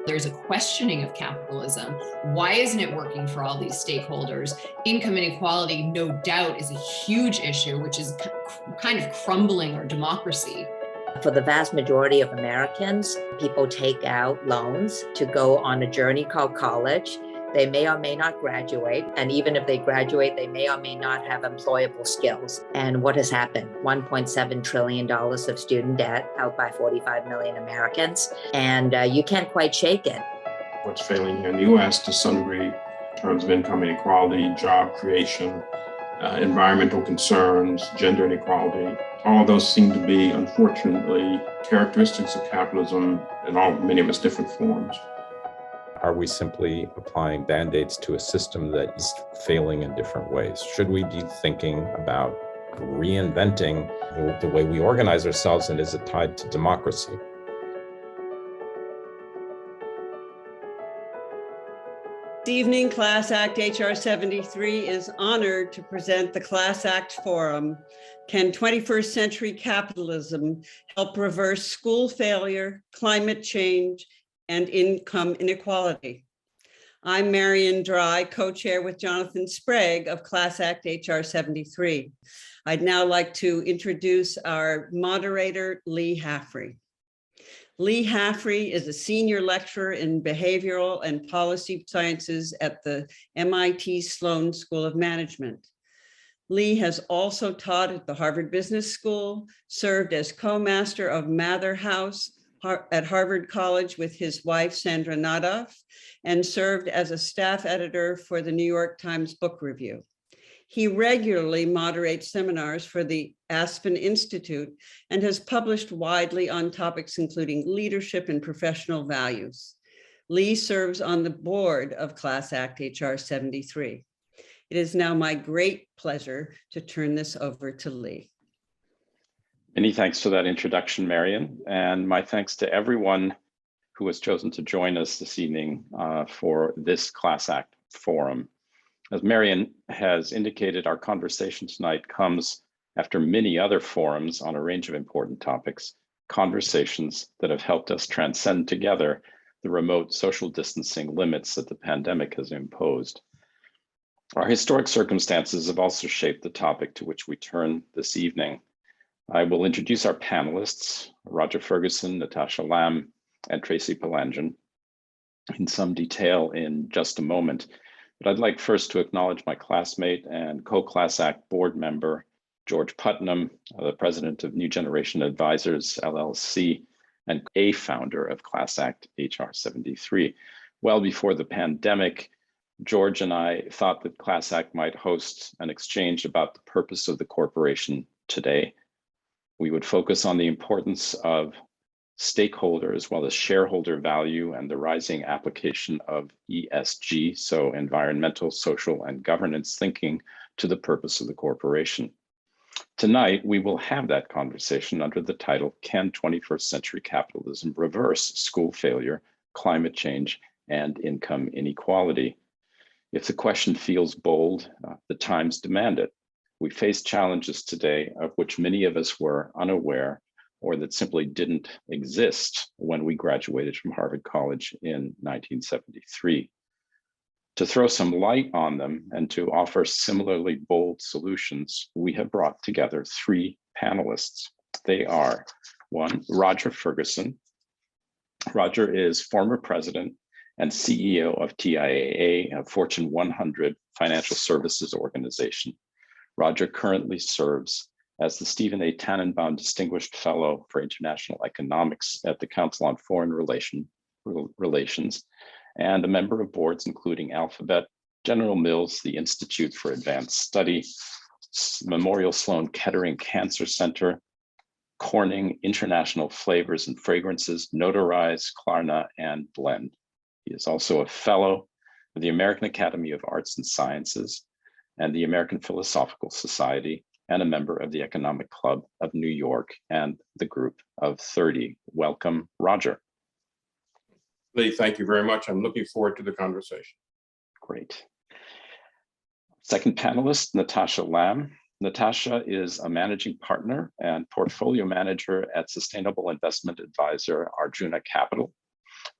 There's a questioning of capitalism. Why isn't it working for all these stakeholders? Income inequality, no doubt, is a huge issue, which is kind of crumbling our democracy. For the vast majority of Americans, people take out loans to go on a journey called college. They may or may not graduate. And even if they graduate, they may or may not have employable skills. And what has happened? $1.7 trillion of student debt out by 45 million Americans. And you can't quite shake it. What's failing here in the US to some degree in terms of income inequality, job creation, environmental concerns, gender inequality, all of those seem to be, unfortunately, characteristics of capitalism in many of its different forms. Are we simply applying band-aids to a system that is failing in different ways? Should we be thinking about reinventing the way we organize ourselves, and is it tied to democracy? This evening, Class Act HR 73 is honored to present the Class Act Forum. Can 21st century capitalism help reverse school failure, climate change, and income inequality? I'm Marion Dry, co-chair with Jonathan Sprague of Class Act HR 73. I'd now like to introduce our moderator, Lee Haffrey. Lee Haffrey is a senior lecturer in behavioral and policy sciences at the MIT Sloan School of Management. Lee has also taught at the Harvard Business School, served as co-master of Mather House at Harvard College with his wife, Sandra Nadoff, and served as a staff editor for the New York Times Book Review. He regularly moderates seminars for the Aspen Institute and has published widely on topics including leadership and professional values. Lee serves on the board of Class Act HR 73. It is now my great pleasure to turn this over to Lee. Many thanks for that introduction, Marion, and my thanks to everyone who has chosen to join us this evening for this Class Act Forum. As Marion has indicated, our conversation tonight comes after many other forums on a range of important topics, conversations that have helped us transcend together the remote social distancing limits that the pandemic has imposed. Our historic circumstances have also shaped the topic to which we turn this evening. I will introduce our panelists, Roger Ferguson, Natasha Lam, and Tracy Palantine, in some detail in just a moment. But I'd like first to acknowledge my classmate and co-Class Act board member, George Putnam, the president of New Generation Advisors, LLC, and a founder of Class Act HR 73. Well before the pandemic, George and I thought that Class Act might host an exchange about the purpose of the corporation today. We would focus on the importance of stakeholder as well as shareholder value and the rising application of ESG, so environmental, social, and governance thinking, to the purpose of the corporation. Tonight, we will have that conversation under the title, Can 21st Century Capitalism Reverse School Failure, Climate Change, and Income Inequality? If the question feels bold, the times demand it. We face challenges today of which many of us were unaware or that simply didn't exist when we graduated from Harvard College in 1973. To throw some light on them and to offer similarly bold solutions, we have brought together three panelists. They are, one, Roger Ferguson. Roger is former president and CEO of TIAA, a Fortune 100 financial services organization. Roger currently serves as the Stephen A. Tannenbaum Distinguished Fellow for International Economics at the Council on Foreign Relations, and a member of boards including Alphabet, General Mills, the Institute for Advanced Study, Memorial Sloan Kettering Cancer Center, Corning International Flavors and Fragrances, Notarize, Klarna, and Blend. He is also a fellow of the American Academy of Arts and Sciences and the American Philosophical Society, and a member of the Economic Club of New York and the Group of 30. Welcome, Roger. Lee, thank you very much. I'm looking forward to the conversation. Great. Second panelist, Natasha Lam. Natasha is a managing partner and portfolio manager at sustainable investment advisor Arjuna Capital.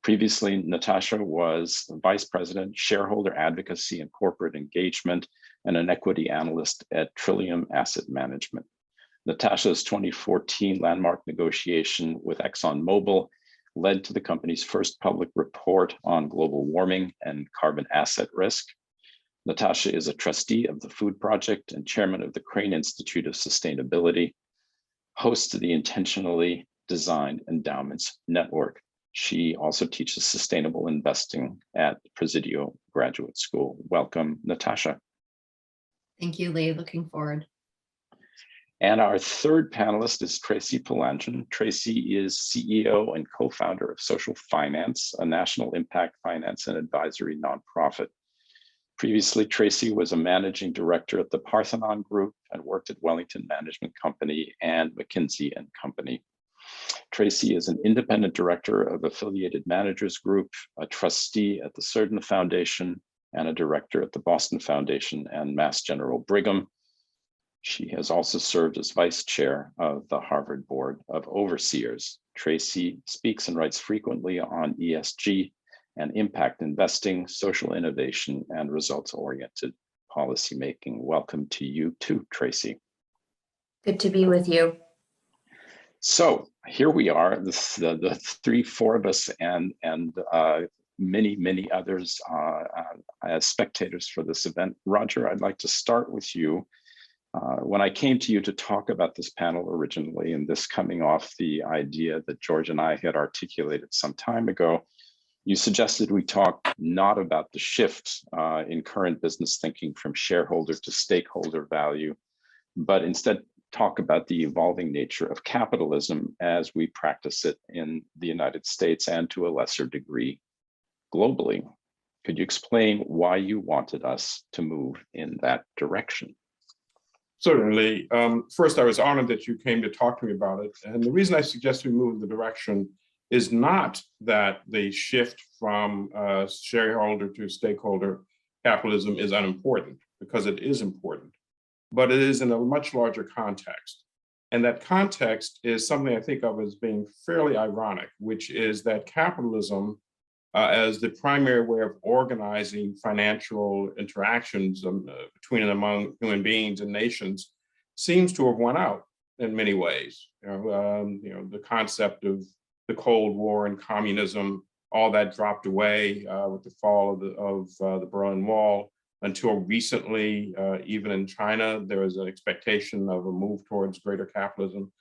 Previously, Natasha was Vice President, Shareholder Advocacy and Corporate Engagement, and an equity analyst at Trillium Asset Management. Natasha's 2014 landmark negotiation with ExxonMobil led to the company's first public report on global warming and carbon asset risk. Natasha is a trustee of the Food Project and chairman of the Crane Institute of Sustainability, host of the Intentionally Designed Endowments Network. She also teaches sustainable investing at Presidio Graduate School. Welcome, Natasha. Thank you, Lee. Looking forward. And our third panelist is Tracy Palantine. Tracy is CEO and co-founder of Social Finance, a national impact finance and advisory nonprofit. Previously, Tracy was a managing director at the Parthenon Group and worked at Wellington Management Company and McKinsey & Company. Tracy is an independent director of Affiliated Managers Group, a trustee at the Certain Foundation, and a director at the Boston Foundation and Mass General Brigham. She has also served as vice chair of the Harvard Board of Overseers. Tracy speaks and writes frequently on ESG and impact investing, social innovation, and results-oriented policymaking. Welcome to you too, Tracy. Good to be with you. So here we are, the four of us, and many others as spectators for this event. Roger, I'd like to start with you. When I came to you to talk about this panel originally, and this coming off the idea that George and I had articulated some time ago, you suggested we talk not about the shift in current business thinking from shareholder to stakeholder value, but instead talk about the evolving nature of capitalism as we practice it in the United States and to a lesser degree globally. Could you explain why you wanted us to move in that direction? Certainly. First, I was honored that you came to talk to me about it. And the reason I suggest we move in the direction is not that the shift from shareholder to stakeholder capitalism is unimportant, because it is important, but it is in a much larger context. And that context is something I think of as being fairly ironic, which is that capitalism as the primary way of organizing financial interactions between and among human beings and nations seems to have won out in many ways. The concept of the Cold War and communism, all that dropped away with the fall of the Berlin Wall. Until recently, even in China, there was an expectation of a move towards greater capitalism.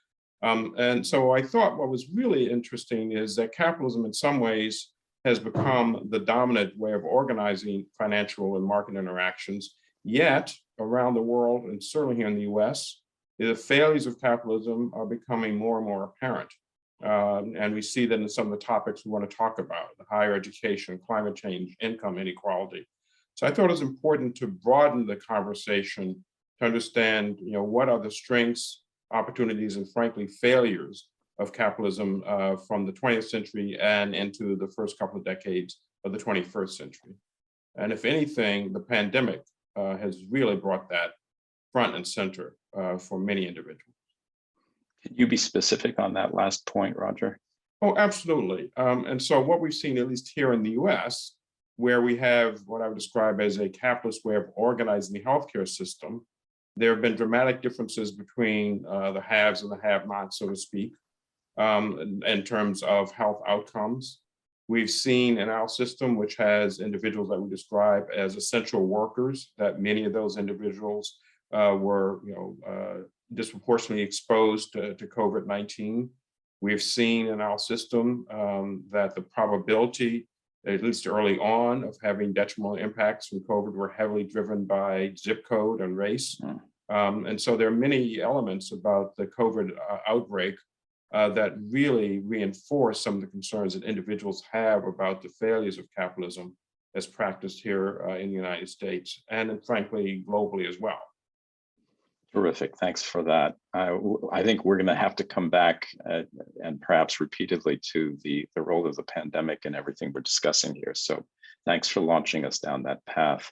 And so I thought what was really interesting is that capitalism in some ways has become the dominant way of organizing financial and market interactions. Yet around the world, and certainly here in the US, the failures of capitalism are becoming more and more apparent. And we see that in some of the topics we want to talk about: higher education, climate change, income inequality. So I thought it was important to broaden the conversation to understand, what are the strengths, opportunities, and frankly, failures of capitalism from the 20th century and into the first couple of decades of the 21st century. And if anything, the pandemic has really brought that front and center for many individuals. Can you be specific on that last point, Roger? Oh, absolutely. And so what we've seen, at least here in the US, where we have what I would describe as a capitalist way of organizing the healthcare system, there have been dramatic differences between the haves and the have-nots, so to speak, in terms of health outcomes. We've seen in our system, which has individuals that we describe as essential workers, that many of those individuals were disproportionately exposed to COVID-19. We've seen in our system that the probability, at least early on, of having detrimental impacts from COVID were heavily driven by zip code and race. And so there are many elements about the COVID outbreak that really reinforce some of the concerns that individuals have about the failures of capitalism as practiced here in the United States and frankly, globally as well. Terrific, thanks for that. I think we're going to have to come back and perhaps repeatedly to the role of the pandemic and everything we're discussing here. So thanks for launching us down that path.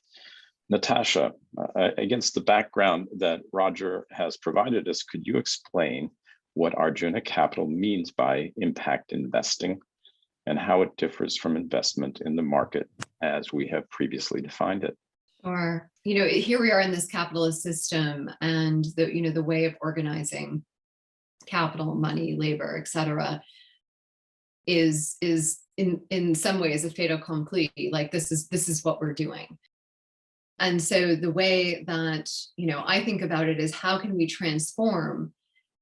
Natasha, against the background that Roger has provided us, could you explain what Arjuna Capital means by impact investing? and how it differs from investment in the market as we have previously defined it. Or, here we are in this capitalist system, and the way of organizing capital, money, labor, et cetera, is in some ways a fait accompli. Like this is what we're doing. And so the way that, I think about it is, how can we transform,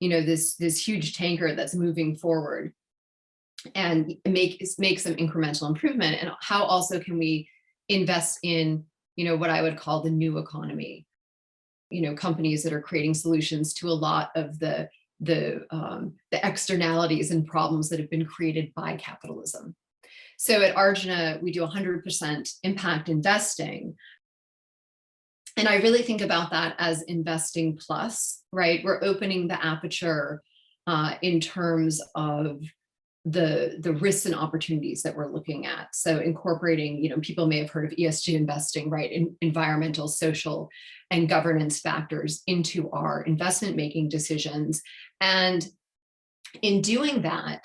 this huge tanker that's moving forward and make some incremental improvement? And how also can we invest in, what I would call the new economy, companies that are creating solutions to a lot of the externalities and problems that have been created by capitalism. So at Arjuna, we do 100% impact investing. And I really think about that as investing plus, right? We're opening the aperture in terms of the risks and opportunities that we're looking at. So incorporating, people may have heard of ESG investing, right? Environmental, social, and governance factors into our investment making decisions. And in doing that,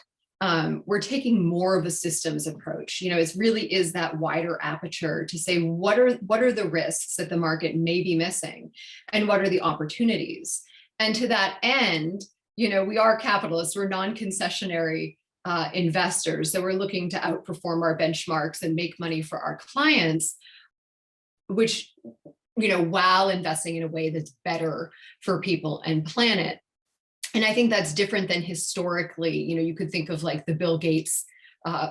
we're taking more of a systems approach. It really is that wider aperture to say, what are the risks that the market may be missing, and what are the opportunities? And to that end, we are capitalists, we're non-concessionary investors. So we're looking to outperform our benchmarks and make money for our clients, which, while investing in a way that's better for people and planet. And I think that's different than historically, you could think of like the Bill Gates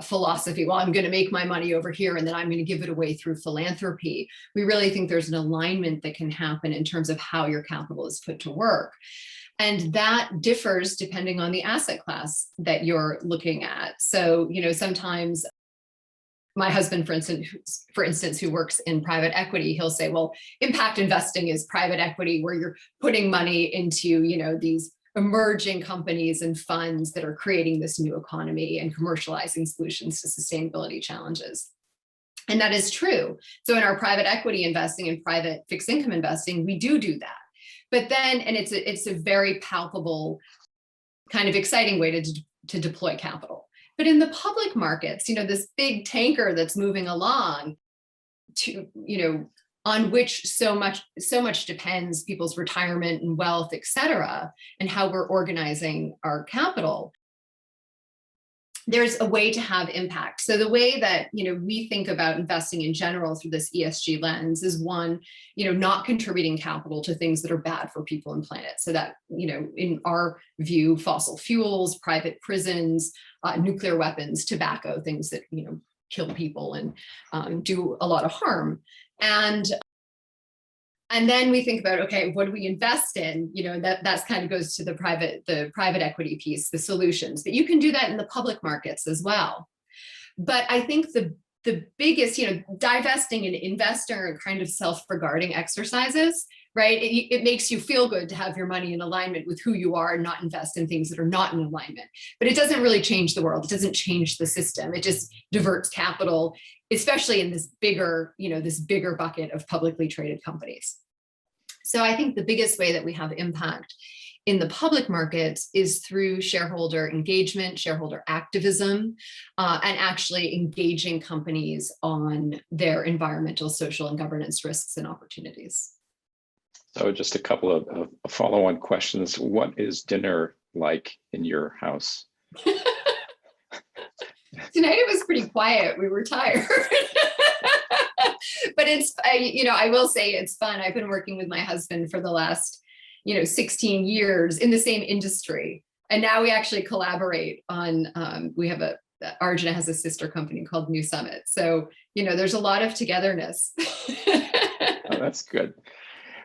philosophy. Well, I'm going to make my money over here, and then I'm going to give it away through philanthropy. We really think there's an alignment that can happen in terms of how your capital is put to work. And that differs depending on the asset class that you're looking at. So, sometimes my husband, for instance, who works in private equity, he'll say, well, impact investing is private equity where you're putting money into, these emerging companies and funds that are creating this new economy and commercializing solutions to sustainability challenges. And that is true. So in our private equity investing and private fixed income investing, we do that. But then, and it's a very palpable, kind of exciting way to deploy capital. But in the public markets, this big tanker that's moving along to, on which so much depends, people's retirement and wealth, et cetera, and how we're organizing our capital, there's a way to have impact. So the way that, we think about investing in general through this ESG lens is one, not contributing capital to things that are bad for people and planet. So that, in our view, fossil fuels, private prisons, nuclear weapons, tobacco, things that, kill people and do a lot of harm. And then we think about, okay, what do we invest in? That's kind of goes to the private equity piece, the solutions. But you can do that in the public markets as well. But I think the biggest, divesting and investing are kind of self-regarding exercises, right? It makes you feel good to have your money in alignment with who you are and not invest in things that are not in alignment. But it doesn't really change the world. It doesn't change the system. It just diverts capital, especially in this bigger bucket of publicly traded companies. So I think the biggest way that we have impact in the public markets is through shareholder engagement, shareholder activism, and actually engaging companies on their environmental, social, and governance risks and opportunities. So just a couple of follow-on questions. What is dinner like in your house? Tonight it was pretty quiet. We were tired. But I will say it's fun. I've been working with my husband for the last, 16 years in the same industry. And now we actually collaborate on, Arjuna has a sister company called New Summit. So, there's a lot of togetherness. Oh, that's good.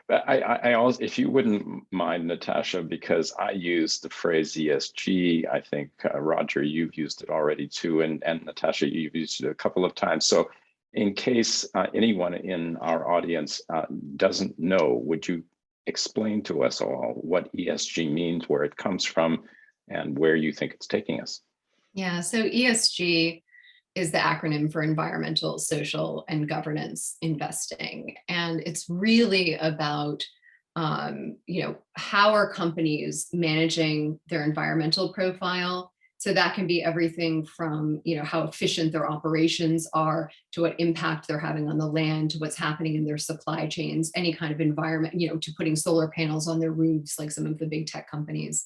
But I also, if you wouldn't mind, Natasha, because I use the phrase ESG, I think, Roger, you've used it already too. And Natasha, you've used it a couple of times. So in case anyone in our audience doesn't know, would you explain to us all what ESG means, where it comes from, and where you think it's taking us? Yeah, so ESG is the acronym for environmental, social, and governance investing. And it's really about, how are companies managing their environmental profile, So that can be everything from, how efficient their operations are, to what impact they're having on the land, to what's happening in their supply chains, any kind of environment, to putting solar panels on their roofs, like some of the big tech companies.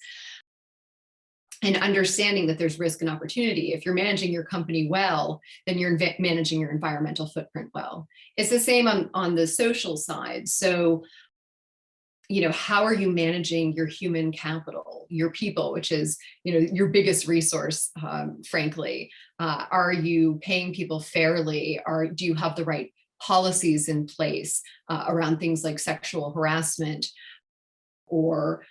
And understanding that there's risk and opportunity. If you're managing your company well, then you're managing your environmental footprint well. It's the same on the social side. So, how are you managing your human capital, your people, which is, your biggest resource, frankly? Are you paying people fairly? Do you have the right policies in place around things like sexual harassment or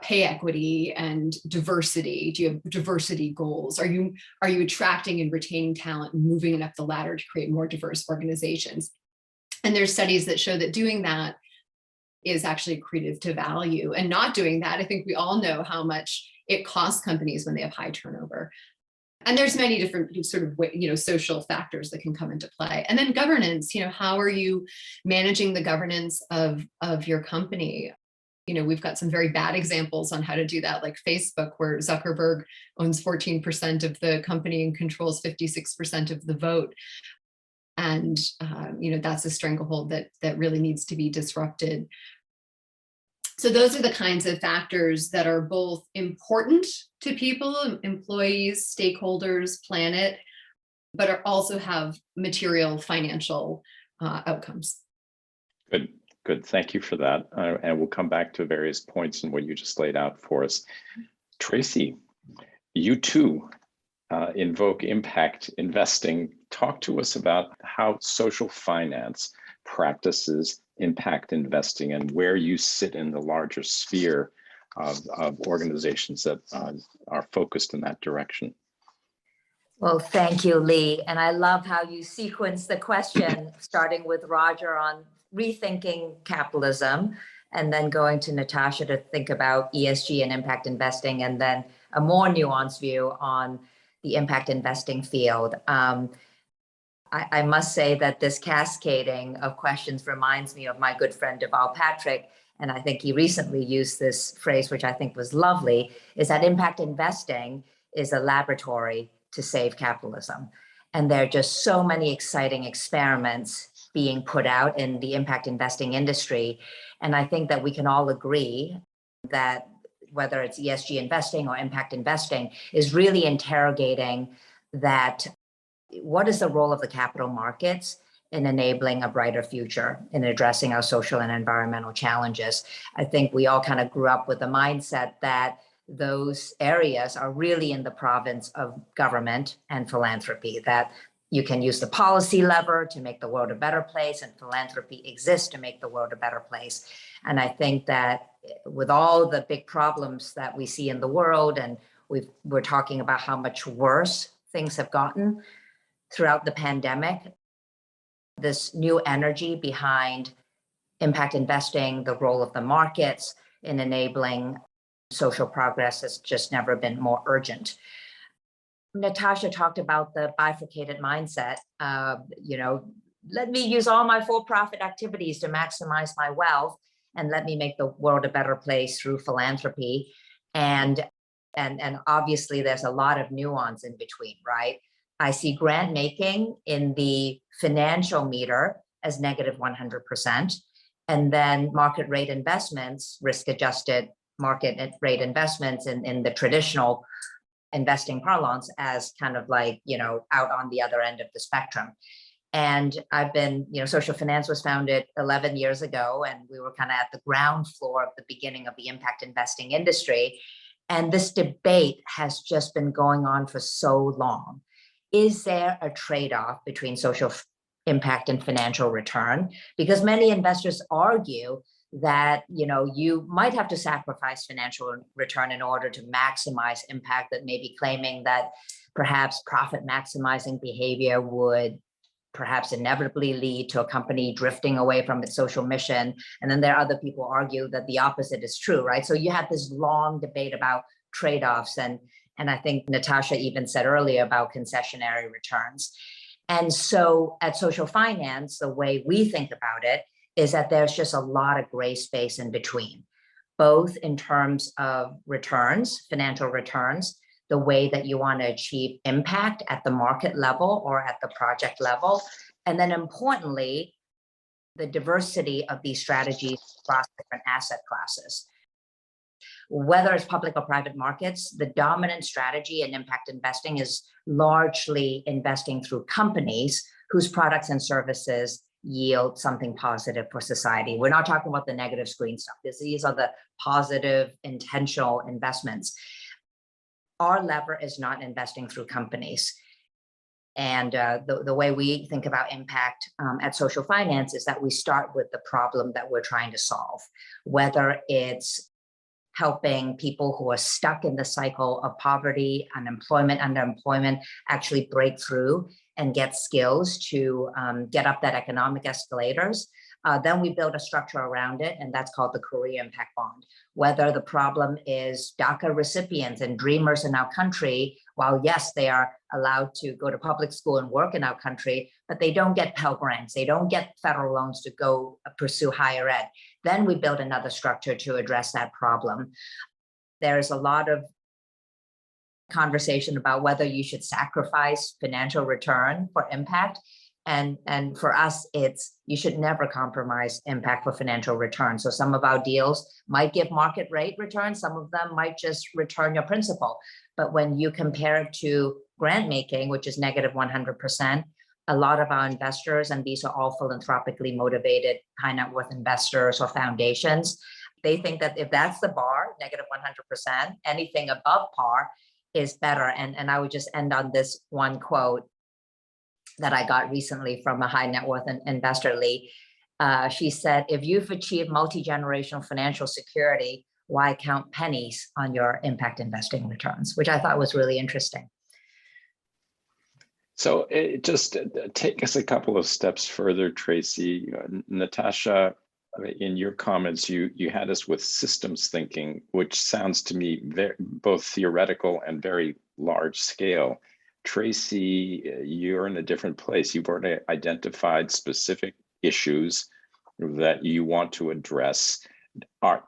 pay equity and diversity? Do you have diversity goals? Are you attracting and retaining talent and moving it up the ladder to create more diverse organizations? And there's studies that show that doing that is actually accretive to value. And not doing that, I think we all know how much it costs companies when they have high turnover. And there's many different sort of, social factors that can come into play. And then governance, how are you managing the governance of your company? We've got some very bad examples on how to do that, like Facebook, where Zuckerberg owns 14% of the company and controls 56% of the vote. And, that's a stranglehold that really needs to be disrupted. So those are the kinds of factors that are both important to people, employees, stakeholders, planet, but also have material financial outcomes. Good. Thank you for that. And we'll come back to various points in what you just laid out for us. Tracy, you too invoke impact investing. Talk to us about how social finance practices impact investing and where you sit in the larger sphere of organizations that are focused in that direction. Well, thank you, Lee. And I love how you sequence the question, starting with Roger on rethinking capitalism, and then going to Natasha to think about ESG and impact investing, and then a more nuanced view on the impact investing field. I must say that this cascading of questions reminds me of my good friend Deval Patrick, and I think he recently used this phrase, which I think was lovely, is that impact investing is a laboratory to save capitalism. And there are just so many exciting experiments being put out in the impact investing industry. And I think that we can all agree that whether it's ESG investing or impact investing is really interrogating that what is the role of the capital markets in enabling a brighter future, in addressing our social and environmental challenges. I think we all kind of grew up with the mindset that those areas are really in the province of government and philanthropy, that you can use the policy lever to make the world a better place, and philanthropy exists to make the world a better place. And I think that with all the big problems that we see in the world, and we're talking about how much worse things have gotten throughout the pandemic, this new energy behind impact investing, the role of the markets in enabling social progress has just never been more urgent. Natasha talked about the bifurcated mindset. Let me use all my for-profit activities to maximize my wealth, and let me make the world a better place through philanthropy. And obviously there's a lot of nuance in between, right? I see grant making in the financial meter as negative 100%. And then market rate investments, risk-adjusted market rate investments in the traditional investing parlance as kind of like, out on the other end of the spectrum. And I've been, social finance was founded 11 years ago, and we were kind of at the ground floor of the beginning of the impact investing industry. And this debate has just been going on for so long. Is there a trade-off between social impact and financial return? Because many investors argue that you might have to sacrifice financial return in order to maximize impact, that may be claiming that perhaps profit maximizing behavior would perhaps inevitably lead to a company drifting away from its social mission. And then there are other people who argue that the opposite is true, right? So you have this long debate about trade-offs, and I think Natasha even said earlier about concessionary returns. And so at social finance, the way we think about it is that there's just a lot of gray space in between, both in terms of returns, financial returns, the way that you want to achieve impact at the market level or at the project level. And then importantly, the diversity of these strategies across different asset classes. Whether it's public or private markets, the dominant strategy in impact investing is largely investing through companies whose products and services yield something positive for society. We're not talking about the negative screen stuff. These are the positive, intentional investments. Our lever is not investing through companies. And the way we think about impact at social finance is that we start with the problem that we're trying to solve, whether it's helping people who are stuck in the cycle of poverty, unemployment, underemployment, actually break through and get skills to get up that economic escalators. Then we build a structure around it, and that's called the Career Impact Bond. Whether the problem is DACA recipients and dreamers in our country, while yes, they are allowed to go to public school and work in our country, but they don't get Pell Grants, they don't get federal loans to go pursue higher ed. Then we build another structure to address that problem. There's a lot of conversation about whether you should sacrifice financial return for impact. And for us, it's you should never compromise impact for financial return. So some of our deals might give market rate return, some of them might just return your principal. But when you compare it to grant making, which is negative 100%, a lot of our investors, and these are all philanthropically motivated high net worth investors or foundations, they think that if that's the bar, negative 100%, anything above par is better. And I would just end on this one quote that I got recently from a high net worth investor, Lee. She said, if you've achieved multi-generational financial security, why count pennies on your impact investing returns? Which I thought was really interesting. So just take us a couple of steps further, Tracy. Natasha, in your comments, you had us with systems thinking, which sounds to me both theoretical and very large scale. Tracy, you're in a different place. You've already identified specific issues that you want to address.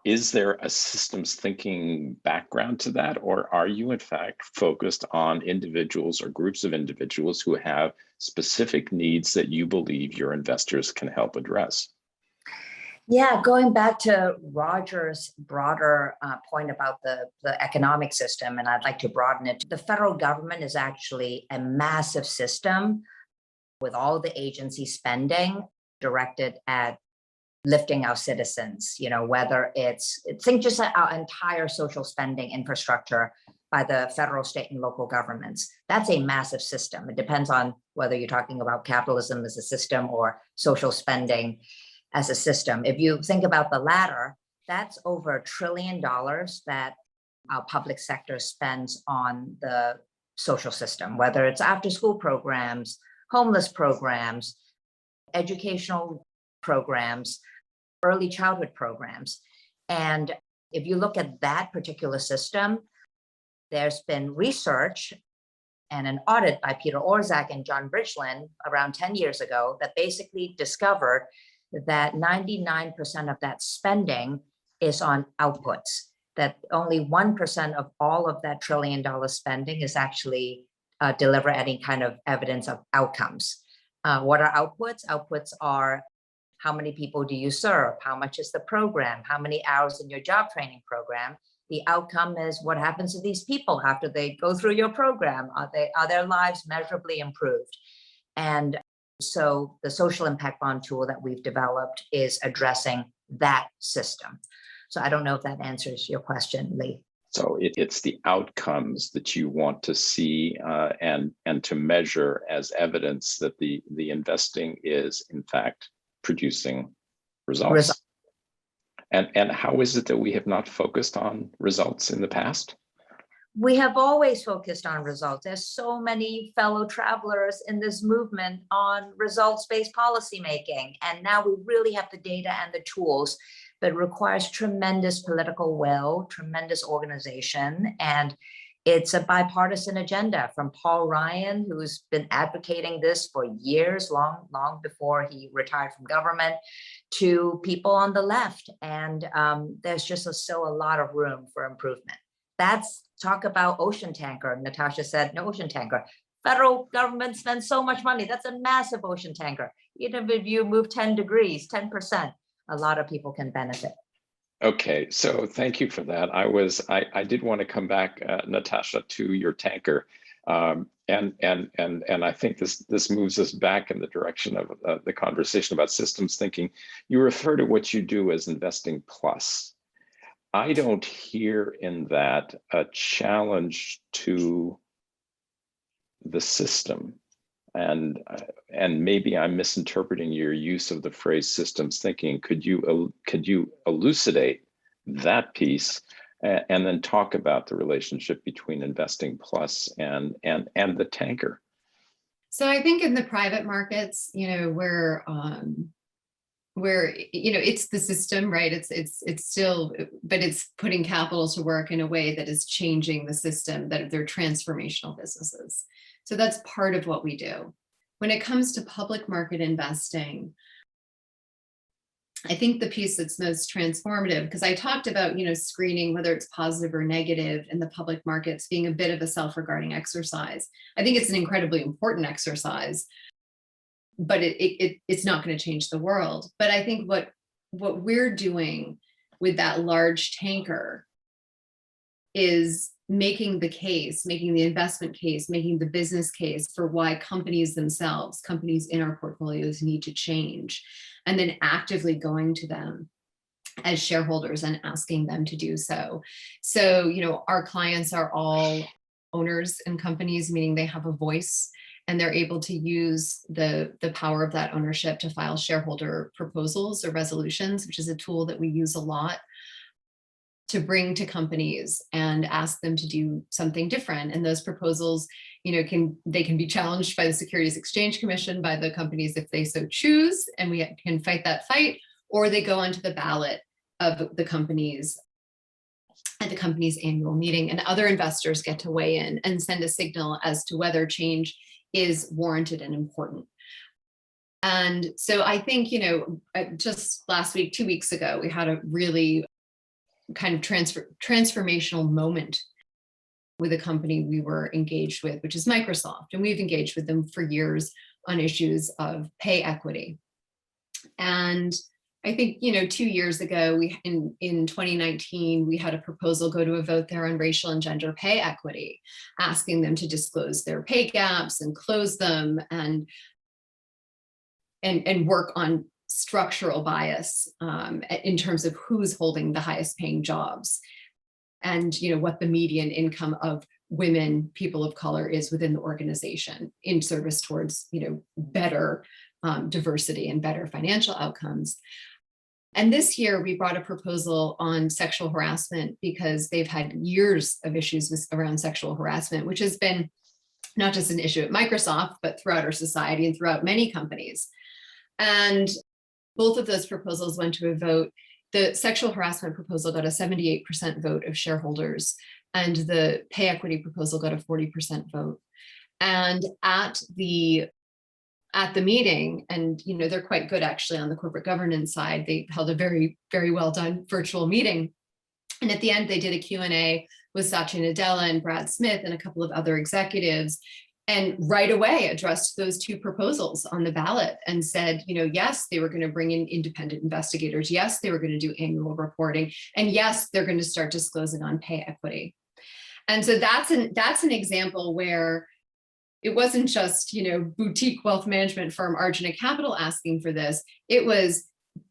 Is there a systems thinking background to that, or are you in fact focused on individuals or groups of individuals who have specific needs that you believe your investors can help address? Yeah, going back to Roger's broader point about the economic system, and I'd like to broaden it. The federal government is actually a massive system with all the agency spending directed at lifting our citizens, whether think just our entire social spending infrastructure by the federal, state, and local governments. That's a massive system. It depends on whether you're talking about capitalism as a system or social spending as a system. If you think about the latter, that's over $1 trillion that our public sector spends on the social system, whether it's after school programs, homeless programs, educational programs, early childhood programs. And if you look at that particular system, there's been research and an audit by Peter Orszag and John Bridgeland around 10 years ago that basically discovered that 99% of that spending is on outputs, that only 1% of all of that $1 trillion spending is actually deliver any kind of evidence of outcomes. What are outputs? Outputs are how many people do you serve? How much is the program? How many hours in your job training program? The outcome is what happens to these people after they go through your program. Are their lives measurably improved? And so the social impact bond tool that we've developed is addressing that system. So I don't know if that answers your question, Lee. So it's the outcomes that you want to see and to measure as evidence that the investing is in fact producing results. And how is it that we have not focused on results in the past? We have always focused on results. There's so many fellow travelers in this movement on results-based policymaking. And now we really have the data and the tools, but it requires tremendous political will, tremendous organization. And it's a bipartisan agenda from Paul Ryan, who's been advocating this for years, long before he retired from government, to people on the left. And there's just still a lot of room for improvement. That's talk about ocean tanker. Natasha said, no ocean tanker. Federal government spends so much money. That's a massive ocean tanker. Even if you move 10 degrees, 10%, a lot of people can benefit. Okay, so thank you for that. I did want to come back, Natasha, to your tanker, and I think this moves us back in the direction of the conversation about systems thinking. You refer to what you do as investing plus. I don't hear in that a challenge to the system, and maybe I'm misinterpreting your use of the phrase systems thinking. Could you elucidate that piece and then talk about the relationship between investing plus and the tanker? So I think in the private markets, where it's the system, right? It's still, but it's putting capital to work in a way that is changing the system, that they're transformational businesses. So that's part of what we do. When it comes to public market investing, I think the piece that's most transformative, because I talked about, screening whether it's positive or negative in the public markets being a bit of a self-regarding exercise. I think it's an incredibly important exercise, but it's not going to change the world. But I think what we're doing with that large tanker is making the case, making the investment case, making the business case for why companies themselves, companies in our portfolios need to change, and then actively going to them as shareholders and asking them to do so. So, our clients are all owners in companies, meaning they have a voice, and they're able to use the power of that ownership to file shareholder proposals or resolutions, which is a tool that we use a lot to bring to companies and ask them to do something different. And those proposals, can be challenged by the Securities Exchange Commission, by the companies if they so choose, and we can fight that fight, or they go onto the ballot of the companies at the company's annual meeting, and other investors get to weigh in and send a signal as to whether change is warranted and important. And so I think, just last week, 2 weeks ago, we had a really kind of transformational moment with a company we were engaged with, which is Microsoft. And we've engaged with them for years on issues of pay equity. And I think, 2 years ago, in 2019, we had a proposal go to a vote there on racial and gender pay equity, asking them to disclose their pay gaps and close them, and work on structural bias in terms of who's holding the highest paying jobs, and what the median income of women, people of color, is within the organization in service towards better diversity and better financial outcomes. And this year we brought a proposal on sexual harassment, because they've had years of issues around sexual harassment, which has been not just an issue at Microsoft, but throughout our society and throughout many companies. And both of those proposals went to a vote. The sexual harassment proposal got a 78% vote of shareholders, and the pay equity proposal got a 40% vote. And at the meeting, and they're quite good actually on the corporate governance side, they held a very, very well done virtual meeting. And at the end, they did a Q&A with Satya Nadella and Brad Smith and a couple of other executives, and right away addressed those two proposals on the ballot and said, yes, they were going to bring in independent investigators. Yes, they were going to do annual reporting. And yes, they're going to start disclosing on pay equity. And so that's an example where it wasn't just, boutique wealth management firm Arjuna Capital asking for this. It was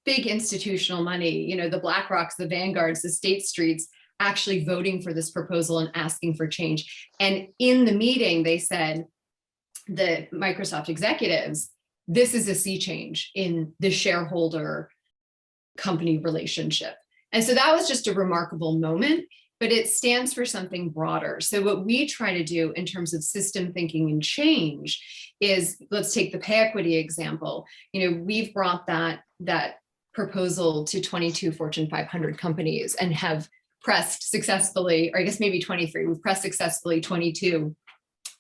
big institutional money, the BlackRocks, the Vanguards, the State Streets, actually voting for this proposal and asking for change. And in the meeting, they said, the Microsoft executives, this is a sea change in the shareholder company relationship. And so that was just a remarkable moment, but it stands for something broader. So what we try to do in terms of system thinking and change is, let's take the pay equity example. We've brought that proposal to 22 Fortune 500 companies and have pressed successfully, or I guess maybe 23, we've pressed successfully 22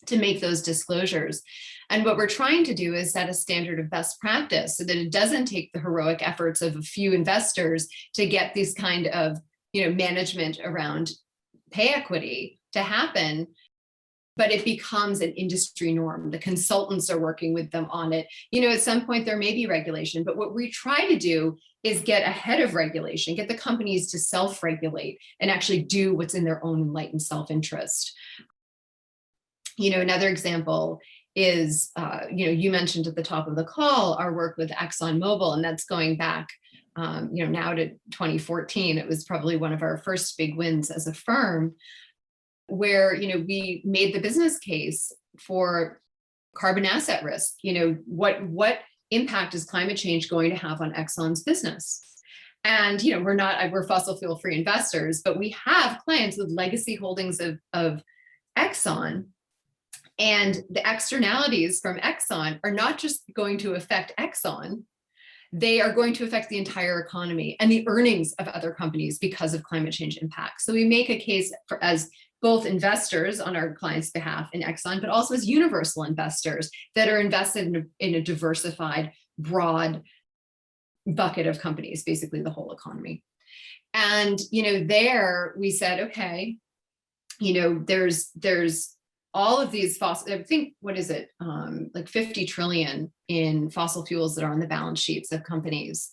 to make those disclosures. And what we're trying to do is set a standard of best practice so that it doesn't take the heroic efforts of a few investors to get these kind of, management around pay equity to happen, but it becomes an industry norm. The consultants are working with them on it. At some point there may be regulation, but what we try to do is get ahead of regulation, get the companies to self-regulate and actually do what's in their own enlightened self-interest. Another example is, you mentioned at the top of the call, our work with ExxonMobil, and that's going back, now to 2014. It was probably one of our first big wins as a firm, where, we made the business case for carbon asset risk. What impact is climate change going to have on Exxon's business? And, we're fossil fuel free investors, but we have clients with legacy holdings of Exxon. And the externalities from Exxon are not just going to affect Exxon, they are going to affect the entire economy and the earnings of other companies because of climate change impacts. So we make a case as both investors on our clients' behalf in Exxon, but also as universal investors that are invested in a diversified, broad bucket of companies, basically the whole economy. And, there we said, okay, there's all of these fossil, I think, what is it? Like 50 trillion in fossil fuels that are on the balance sheets of companies.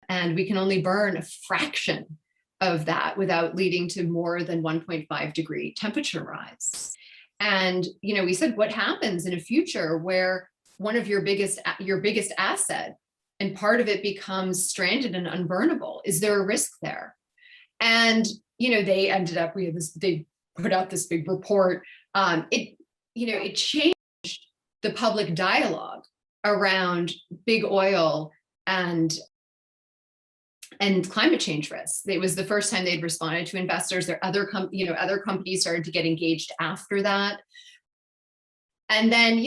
And we can only burn a fraction of that without leading to more than 1.5 degree temperature rise. And, we said, what happens in a future where one of your biggest asset and part of it becomes stranded and unburnable? Is there a risk there? And, they ended up, they put out this big report. It changed the public dialogue around big oil and climate change risks. It was the first time they'd responded to investors. Other companies started to get engaged after that. And then,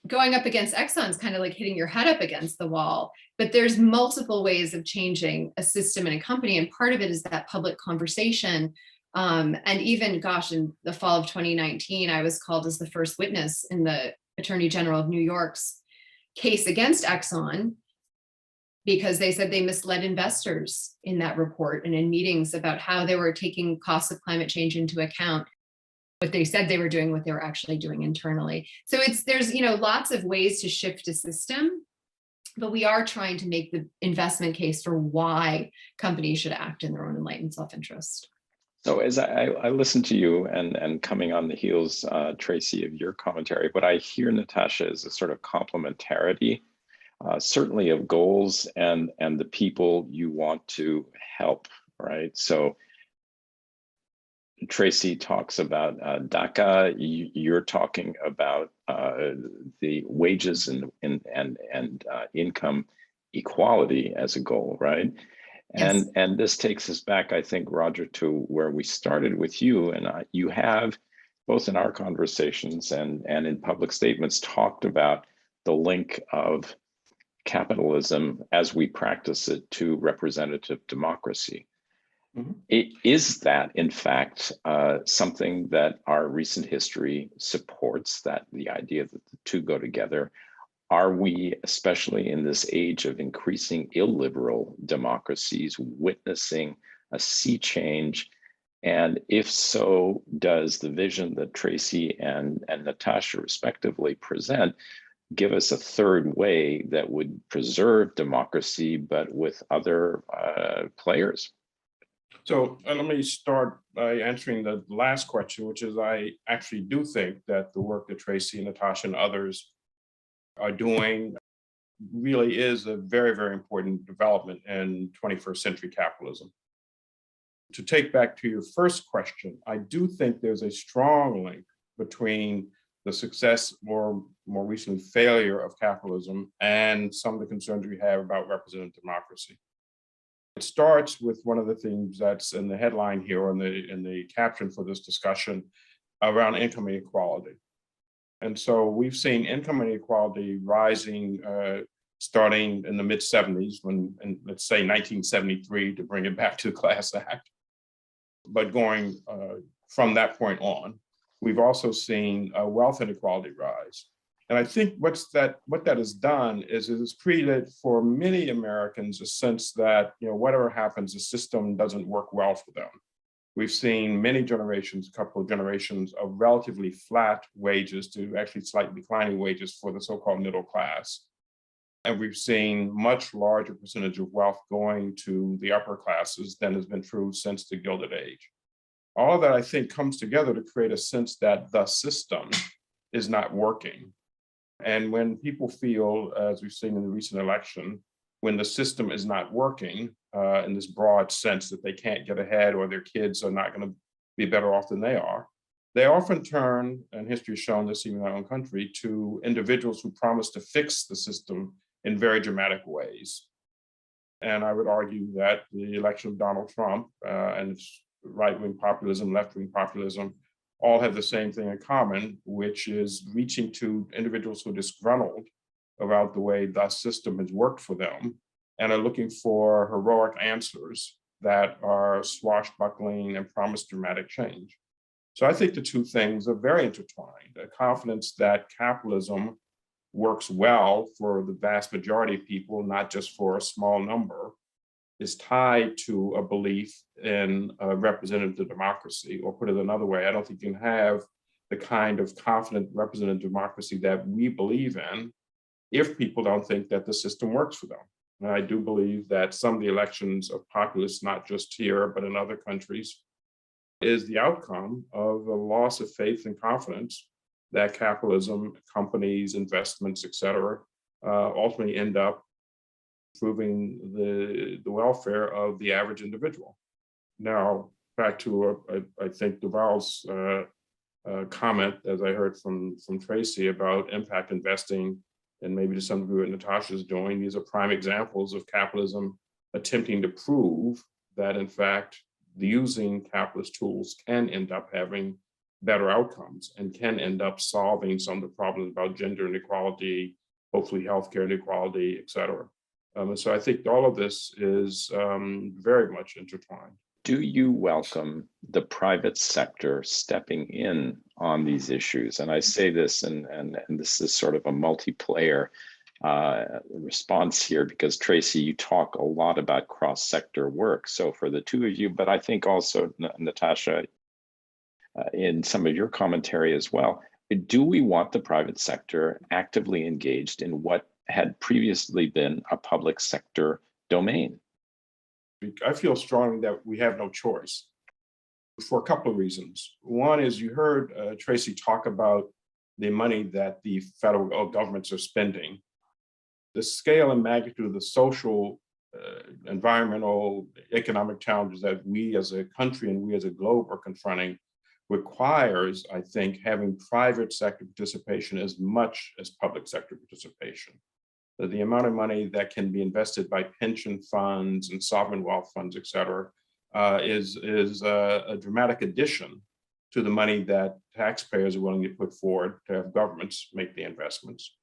going up against Exxon is kind of like hitting your head up against the wall, but there's multiple ways of changing a system and a company. And part of it is that public conversation. And even, in the fall of 2019, I was called as the first witness in the Attorney General of New York's case against Exxon, because they said they misled investors in that report and in meetings about how they were taking costs of climate change into account, what they said they were doing, what they were actually doing internally. So there's lots of ways to shift a system, but we are trying to make the investment case for why companies should act in their own enlightened self-interest. So as I listen to you and coming on the heels, Tracy, of your commentary, what I hear, Natasha, is a sort of complementarity, certainly of goals and the people you want to help, right? So Tracy talks about DACA. You're talking about the wages and income equality as a goal, right? Yes. And this takes us back, I think, Roger, to where we started with you. And you have, both in our conversations and in public statements, talked about the link of capitalism as we practice it to representative democracy. Mm-hmm. Is that, in fact, something that our recent history supports, that the idea that the two go together? Are we, especially in this age of increasing illiberal democracies, witnessing a sea change? And if so, does the vision that Tracy and Natasha respectively present give us a third way that would preserve democracy, but with other players? So let me start by answering the last question, which is I actually do think that the work that Tracy and Natasha and others are doing really is a very, very important development in 21st century capitalism. To take back to your first question, I do think there's a strong link between the success or more recent failure of capitalism and some of the concerns we have about representative democracy. It starts with one of the things that's in the headline here, in the caption for this discussion, around income inequality. And so we've seen income inequality rising starting in the mid-70s, let's say 1973, to bring it back to the Class Act. But going from that point on, we've also seen wealth inequality rise. And I think what that has done is it has created for many Americans a sense that, whatever happens, the system doesn't work well for them. We've seen many generations, a couple of generations of relatively flat wages to actually slightly declining wages for the so-called middle class. And we've seen much larger percentage of wealth going to the upper classes than has been true since the Gilded Age. All of that, I think, comes together to create a sense that the system is not working. And when people feel, as we've seen in the recent election, when the system is not working in this broad sense that they can't get ahead or their kids are not going to be better off than they often turn, and history has shown this even in our own country, to individuals who promise to fix the system in very dramatic ways. And I would argue that the election of Donald Trump and its right-wing populism, left-wing populism, all have the same thing in common, which is reaching to individuals who are disgruntled about the way the system has worked for them and are looking for heroic answers that are swashbuckling and promise dramatic change. So I think the two things are very intertwined. A confidence that capitalism works well for the vast majority of people, not just for a small number, is tied to a belief in a representative democracy. Or put it another way, I don't think you can have the kind of confident representative democracy that we believe in if people don't think that the system works for them. And I do believe that some of the elections of populists, not just here, but in other countries, is the outcome of a loss of faith and confidence that capitalism, companies, investments, et cetera, ultimately end up improving the welfare of the average individual. Now, back to, I think, Duval's comment, as I heard from Tracy, about impact investing, and maybe to some degree what Natasha's doing. These are prime examples of capitalism attempting to prove that, in fact, using capitalist tools can end up having better outcomes and can end up solving some of the problems about gender inequality, hopefully healthcare inequality, et cetera. And so I think all of this is very much intertwined. Do you welcome the private sector stepping in on these issues? And I say this, and this is sort of a multiplayer response here, because Tracy, you talk a lot about cross-sector work. So for the two of you, but I think also Natasha, in some of your commentary as well, do we want the private sector actively engaged in what had previously been a public sector domain? I feel strongly that we have no choice for a couple of reasons. One is you heard Tracy talk about the money that the federal governments are spending. The scale and magnitude of the social, environmental, economic challenges that we as a country and we as a globe are confronting requires, I think, having private sector participation as much as public sector participation. The amount of money that can be invested by pension funds and sovereign wealth funds, et cetera, is a dramatic addition to the money that taxpayers are willing to put forward to have governments make the investments.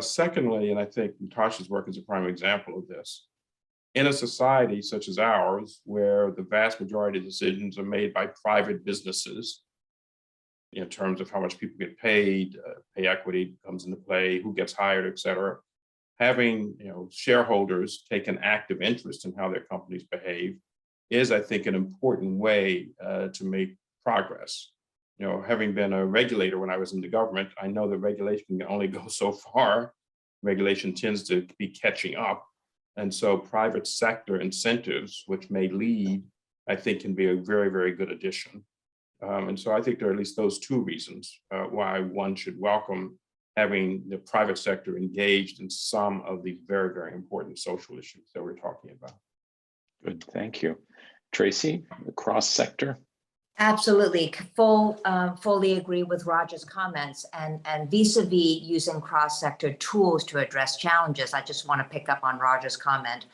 Secondly, and I think Natasha's work is a prime example of this, in a society such as ours, where the vast majority of decisions are made by private businesses in terms of how much people get paid, pay equity comes into play, who gets hired, et cetera, having shareholders take an active interest in how their companies behave is, I think, an important way to make progress. Having been a regulator when I was in the government, I know that regulation can only go so far. Regulation tends to be catching up. And so private sector incentives, which may lead, I think, can be a very, very good addition. And so I think there are at least those two reasons why one should welcome having the private sector engaged in some of the very, very important social issues that we're talking about. Good, thank you. Tracy, the cross sector? Absolutely, fully agree with Roger's comments, and vis-a-vis using cross-sector tools to address challenges. I just want to pick up on Roger's comment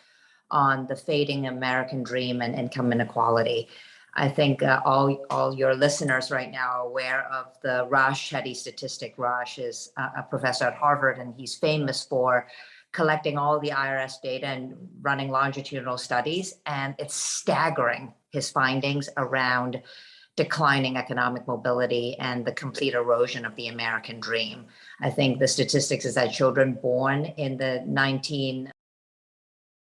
on the fading American dream and income inequality. I think all your listeners right now are aware of the Raj Chetty statistic. Raj is a professor at Harvard, and he's famous for collecting all the IRS data and running longitudinal studies. And it's staggering, his findings around declining economic mobility and the complete erosion of the American dream. I think the statistics is that children born in the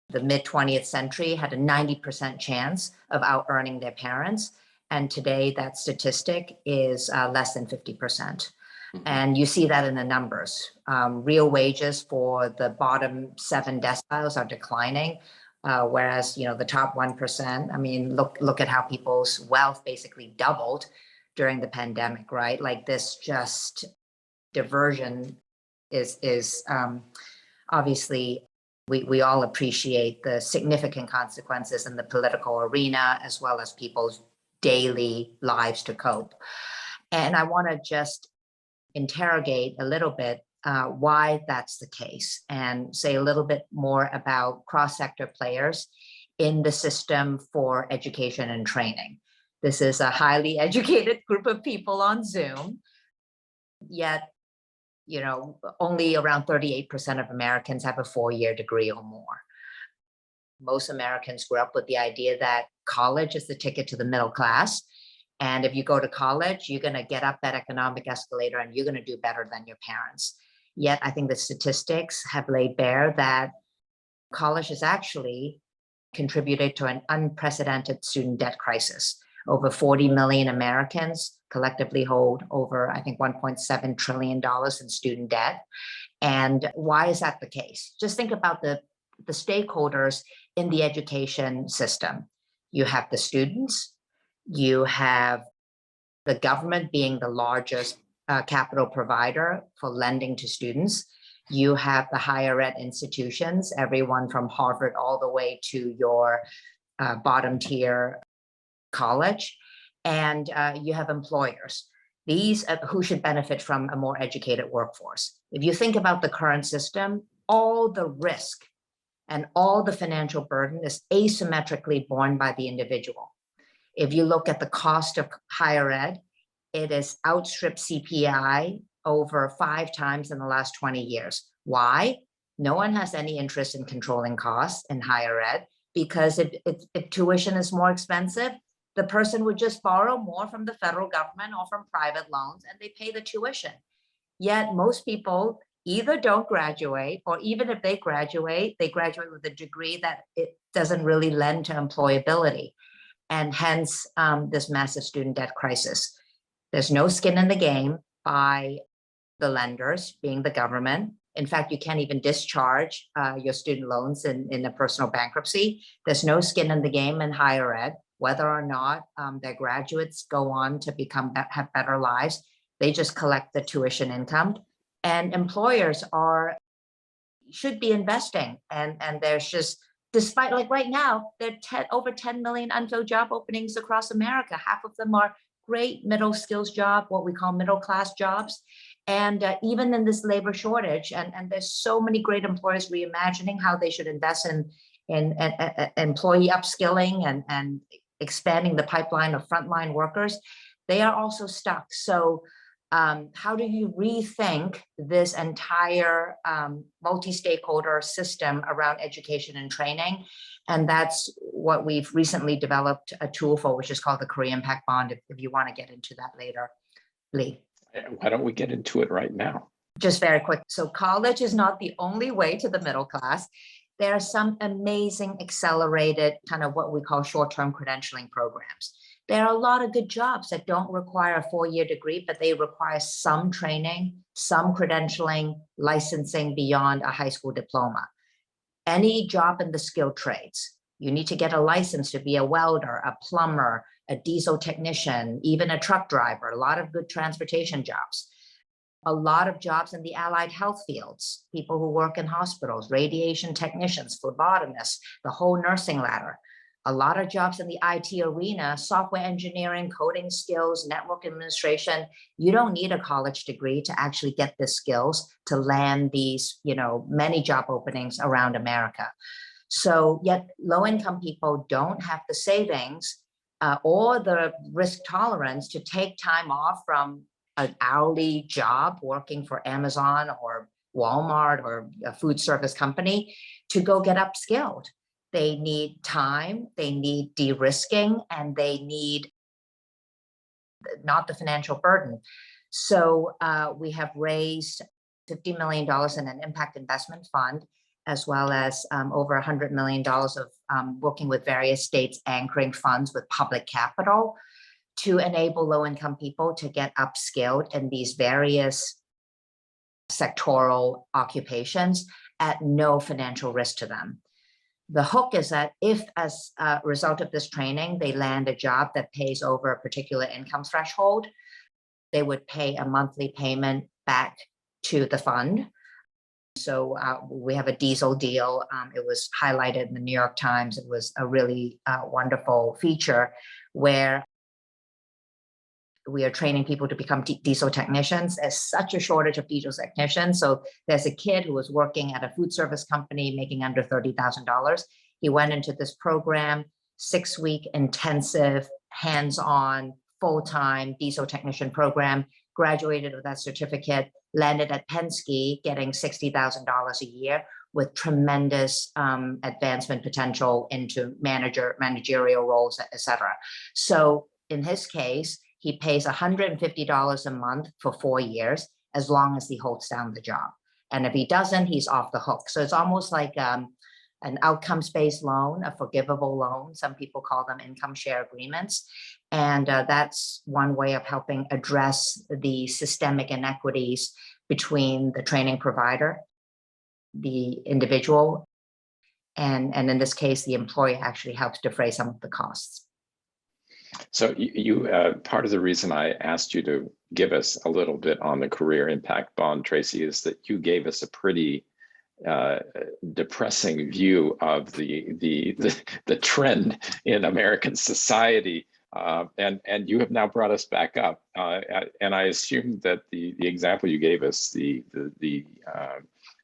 the mid 20th century had a 90% chance of out earning their parents. And today that statistic is less than 50%. And you see that in the numbers. Real wages for the bottom 7 deciles are declining, whereas the top 1%. I mean, look at how people's wealth basically doubled during the pandemic, right? Like this just diversion is obviously we all appreciate the significant consequences in the political arena as well as people's daily lives to cope. And I want to just interrogate a little bit why that's the case and say a little bit more about cross-sector players in the system for education and training. This is a highly educated group of people on Zoom, yet only around 38% of Americans have a 4-year degree or more. Most Americans grew up with the idea that college is the ticket to the middle class. And if you go to college, you're going to get up that economic escalator and you're going to do better than your parents. Yet I think the statistics have laid bare that college has actually contributed to an unprecedented student debt crisis. Over 40 million Americans collectively hold over, I think, $1.7 trillion in student debt. And why is that the case? Just think about the stakeholders in the education system. You have the students, you have the government being the largest capital provider for lending to students. You have the higher ed institutions, everyone from Harvard all the way to your bottom tier college. And you have employers. These who should benefit from a more educated workforce. If you think about the current system, all the risk and all the financial burden is asymmetrically borne by the individual. If you look at the cost of higher ed, it has outstripped CPI over 5 times in the last 20 years. Why? No one has any interest in controlling costs in higher ed because if tuition is more expensive, the person would just borrow more from the federal government or from private loans and they pay the tuition. Yet most people either don't graduate, or even if they graduate with a degree that it doesn't really lend to employability. And hence this massive student debt crisis. There's no skin in the game by the lenders, being the government. In fact, you can't even discharge your student loans in a personal bankruptcy. There's no skin in the game in higher ed, whether or not their graduates go on to have better lives. They just collect the tuition income. And employers should be investing. And there's just, despite, like right now, there are over 10 million unfilled job openings across America. Half of them are great middle skills job, what we call middle class jobs. And even in this labor shortage, and there's so many great employers reimagining how they should invest in employee upskilling and expanding the pipeline of frontline workers, they are also stuck. So how do you rethink this entire multi-stakeholder system around education and training? And that's what we've recently developed a tool for, which is called the Career Impact Bond, if you want to get into that later, Lee. Why don't we get into it right now? Just very quick. So college is not the only way to the middle class. There are some amazing accelerated kind of what we call short-term credentialing programs. There are a lot of good jobs that don't require a 4-year degree, but they require some training, some credentialing, licensing beyond a high school diploma. Any job in the skilled trades, you need to get a license to be a welder, a plumber, a diesel technician, even a truck driver, a lot of good transportation jobs. A lot of jobs in the allied health fields, people who work in hospitals, radiation technicians, phlebotomists, the whole nursing ladder. A lot of jobs in the IT arena, software engineering, coding skills, network administration. You don't need a college degree to actually get the skills to land these, many job openings around America. So yet low-income people don't have the savings or the risk tolerance to take time off from an hourly job working for Amazon or Walmart or a food service company to go get upskilled. They need time, they need de-risking, and they need not the financial burden. So we have raised $50 million in an impact investment fund as well as over $100 million of working with various states anchoring funds with public capital to enable low-income people to get upskilled in these various sectoral occupations at no financial risk to them. The hook is that if, as a result of this training, they land a job that pays over a particular income threshold, they would pay a monthly payment back to the fund. So we have a diesel deal. It was highlighted in the New York Times. It was a really wonderful feature where we are training people to become diesel technicians. There's such a shortage of diesel technicians. So there's a kid who was working at a food service company making under $30,000. He went into this program, 6-week intensive, hands-on, full-time diesel technician program, graduated with that certificate, landed at Penske getting $60,000 a year with tremendous advancement potential into managerial roles, et cetera. So in his case, he pays $150 a month for 4 years, as long as he holds down the job. And if he doesn't, he's off the hook. So it's almost like an outcomes-based loan, a forgivable loan. Some people call them income share agreements. And that's one way of helping address the systemic inequities between the training provider, the individual, and in this case, the employer actually helps defray some of the costs. So you part of the reason I asked you to give us a little bit on the career impact bond, Tracy, is that you gave us a pretty depressing view of the trend in American society, and you have now brought us back up. And I assume that the example you gave us, the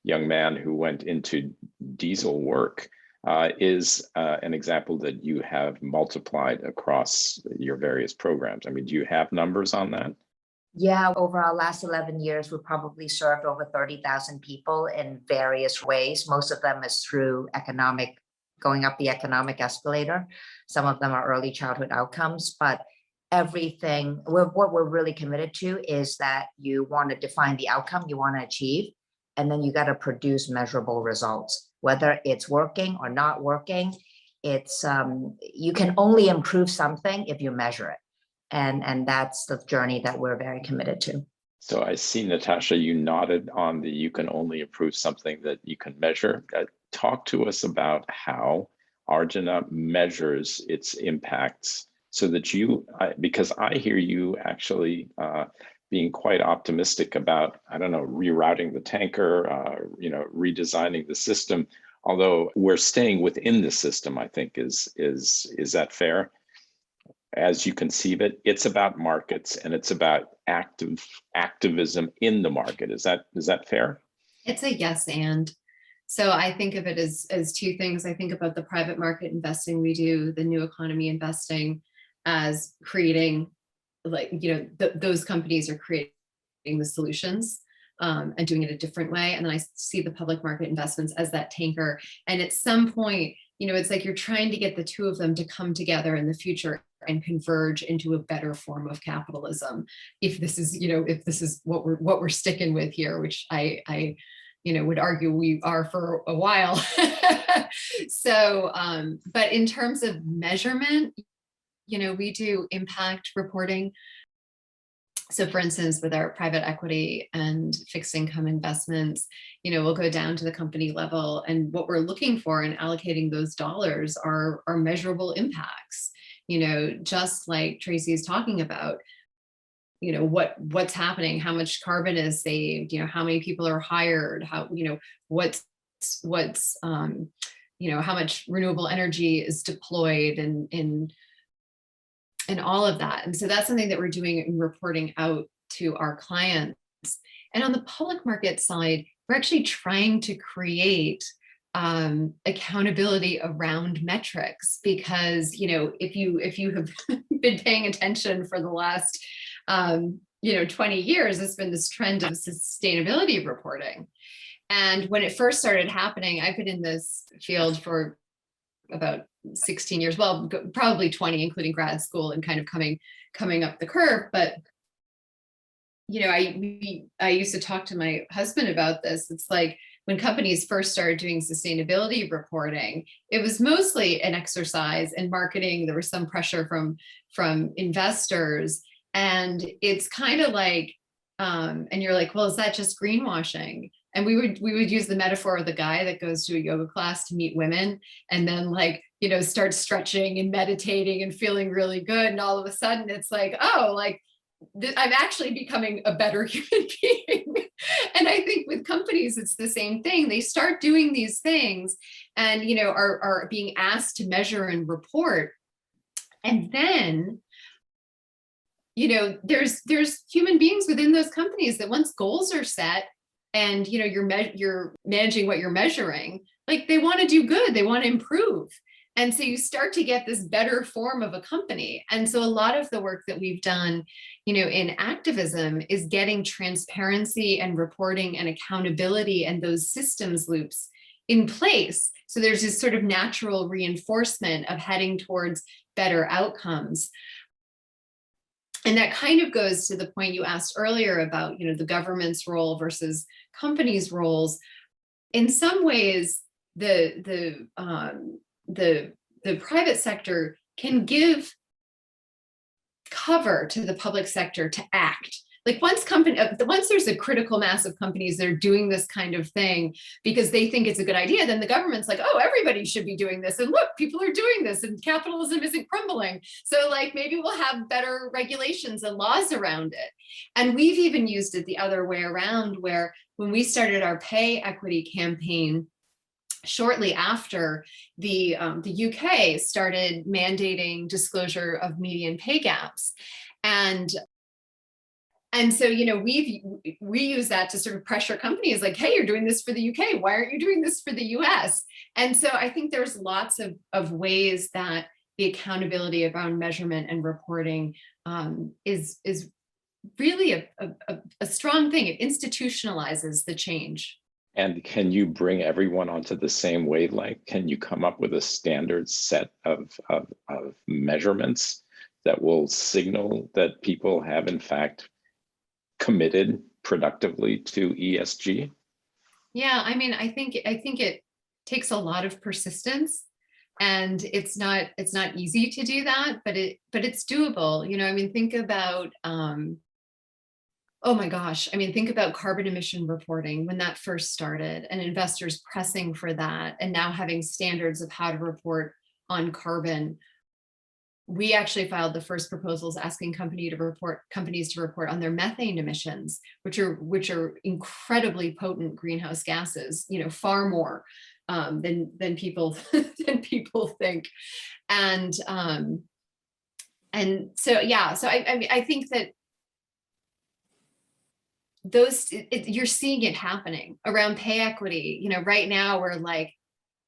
young man who went into diesel work, is an example that you have multiplied across your various programs. I mean, do you have numbers on that? Yeah, over our last 11 years, we've probably served over 30,000 people in various ways. Most of them is through going up the economic escalator. Some of them are early childhood outcomes, but everything, what we're really committed to is that you want to define the outcome you want to achieve, and then you got to produce measurable results. Whether it's working or not working, it's you can only improve something if you measure it. And that's the journey that we're very committed to. So I see, Natasha, you nodded on the you can only improve something that you can measure. Talk to us about how Arjuna measures its impacts so that because I hear you actually being quite optimistic about, I don't know, rerouting the tanker, redesigning the system. Although we're staying within the system, I think is that fair? As you conceive it, it's about markets and it's about activism in the market. Is that fair? It's a yes and. So I think of it as two things. I think about the private market investing we do, the new economy investing, as creating, those companies are creating the solutions and doing it a different way. And then I see the public market investments as that tanker. And at some point, it's like you're trying to get the two of them to come together in the future and converge into a better form of capitalism. If this is what we're sticking with here, which I would argue we are for a while. So, but in terms of measurement, we do impact reporting. So for instance, with our private equity and fixed income investments, we'll go down to the company level, and what we're looking for in allocating those dollars are measurable impacts. Just like Tracy is talking about, what's happening, how much carbon is saved, how many people are hired, how, what's how much renewable energy is deployed and all of that. And so that's something that we're doing and reporting out to our clients. And on the public market side, we're actually trying to create accountability around metrics, because if you have been paying attention for the last 20 years, it's been this trend of sustainability reporting. And when it first started happening, I've been in this field for about 16 years, well, probably 20, including grad school and kind of coming up the curve. But I used to talk to my husband about this. It's like, when companies first started doing sustainability reporting, it was mostly an exercise in marketing. There was some pressure from investors, and it's kind of like, and you're like, well, is that just greenwashing? And we would use the metaphor of the guy that goes to a yoga class to meet women, and then like, you know, starts stretching and meditating and feeling really good, and all of a sudden it's like, oh, like I'm actually becoming a better human being. And I think with companies, it's the same thing. They start doing these things and, you know, are being asked to measure and report. And then, you know, there's human beings within those companies that once goals are set and, you know, you're managing what you're measuring, like they want to do good, they want to improve. And so you start to get this better form of a company. And so a lot of the work that we've done, you know, in activism is getting transparency and reporting and accountability and those systems loops in place. So there's this sort of natural reinforcement of heading towards better outcomes. And that kind of goes to the point you asked earlier about, you know, the government's role versus companies' roles. In some ways, the private sector can give cover to the public sector to act. Like once there's a critical mass of companies that are doing this kind of thing because they think it's a good idea, then the government's like, oh, everybody should be doing this. And look, people are doing this and capitalism isn't crumbling. So like maybe we'll have better regulations and laws around it. And we've even used it the other way around, where when we started our pay equity campaign, shortly after the UK started mandating disclosure of median pay gaps. And so, you know, we use that to sort of pressure companies like, hey, you're doing this for the UK. Why aren't you doing this for the US? And so I think there's lots of ways that the accountability around measurement and reporting is really a strong thing. It institutionalizes the change. And can you bring everyone onto the same wavelength? Can you come up with a standard set of measurements that will signal that people have in fact committed productively to ESG? Yeah, I mean, I think it takes a lot of persistence, and it's not easy to do that, but it's doable. You know, I mean, think about oh my gosh, I mean, think about carbon emission reporting when that first started and investors pressing for that, and now having standards of how to report on carbon. We actually filed the first proposals asking companies to report on their methane emissions, which are incredibly potent greenhouse gases, you know, far more than people think. And so yeah, so I mean, I think that you're seeing it happening around pay equity. You know, right now we're like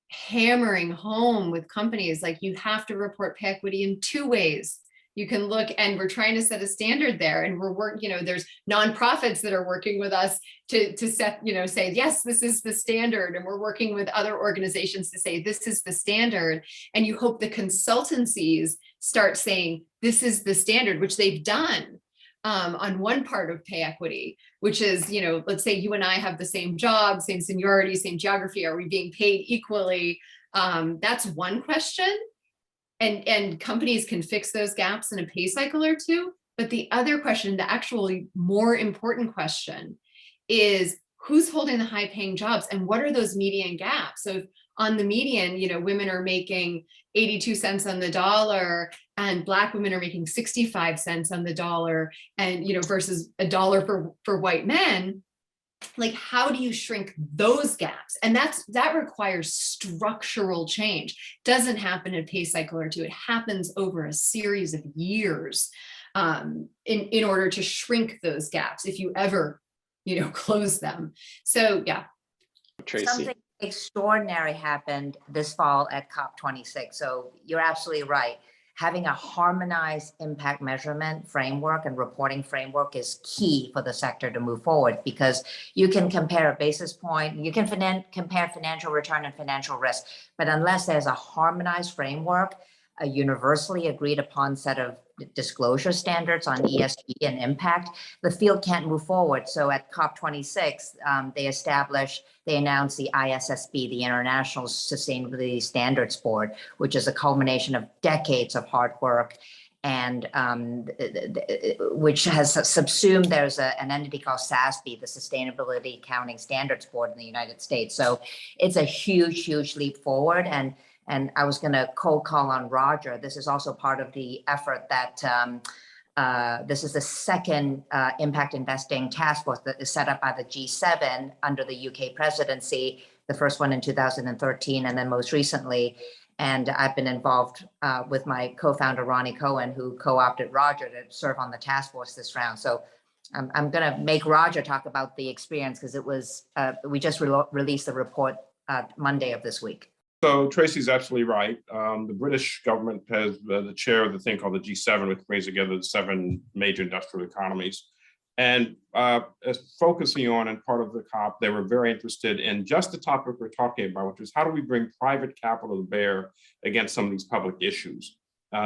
hammering home with companies like, you have to report pay equity in 2 ways. You can look, and we're trying to set a standard there, and you know, there's nonprofits that are working with us to set, you know, say, yes, this is the standard. And we're working with other organizations to say, this is the standard. And you hope the consultancies start saying, this is the standard, which they've done on one part of pay equity, which is, you know, let's say you and I have the same job, same seniority, same geography. Are we being paid equally? That's one question. And companies can fix those gaps in a pay cycle or 2. But the other question, the actually more important question, is who's holding the high paying jobs and what are those median gaps? So on the median, you know, women are making 82 cents on the dollar and Black women are making 65 cents on the dollar, and, you know, versus $1 for white men. Like, how do you shrink those gaps? And that requires structural change. Doesn't happen in a pay cycle or 2. It happens over a series of years in order to shrink those gaps, if you ever, you know, close them. So yeah. Tracy. Something extraordinary happened this fall at COP26. So you're absolutely right. Having a harmonized impact measurement framework and reporting framework is key for the sector to move forward, because you can compare a basis point, you can compare financial return and financial risk, but unless there's a harmonized framework, a universally agreed upon set of disclosure standards on ESG and impact, the field can't move forward. So at COP26, they announced the ISSB, the International Sustainability Standards Board, which is a culmination of decades of hard work, and which has subsumed, there's an entity called SASB, the Sustainability Accounting Standards Board in the United States. So it's a huge leap forward. And I was going to cold call on Roger. This is also part of the effort that this is the second impact investing task force that is set up by the G7 under the UK presidency, the first one in 2013, and then most recently. And I've been involved with my co-founder, Ronnie Cohen, who co-opted Roger to serve on the task force this round. So I'm going to make Roger talk about the experience, because it was, we just released the report Monday of this week. So Tracy's absolutely right. The British government has the chair of the thing called the G7, which brings together the 7 major industrial economies. And as focusing on, and part of the COP, they were very interested in just the topic we're talking about, which is how do we bring private capital to bear against some of these public issues.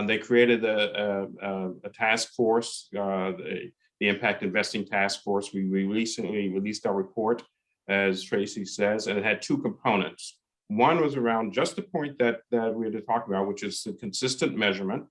They created a task force, the Impact Investing Task Force. We recently released our report, as Tracy says, and it had 2 components. One was around just the point that we had to talk about, which is the consistent measurement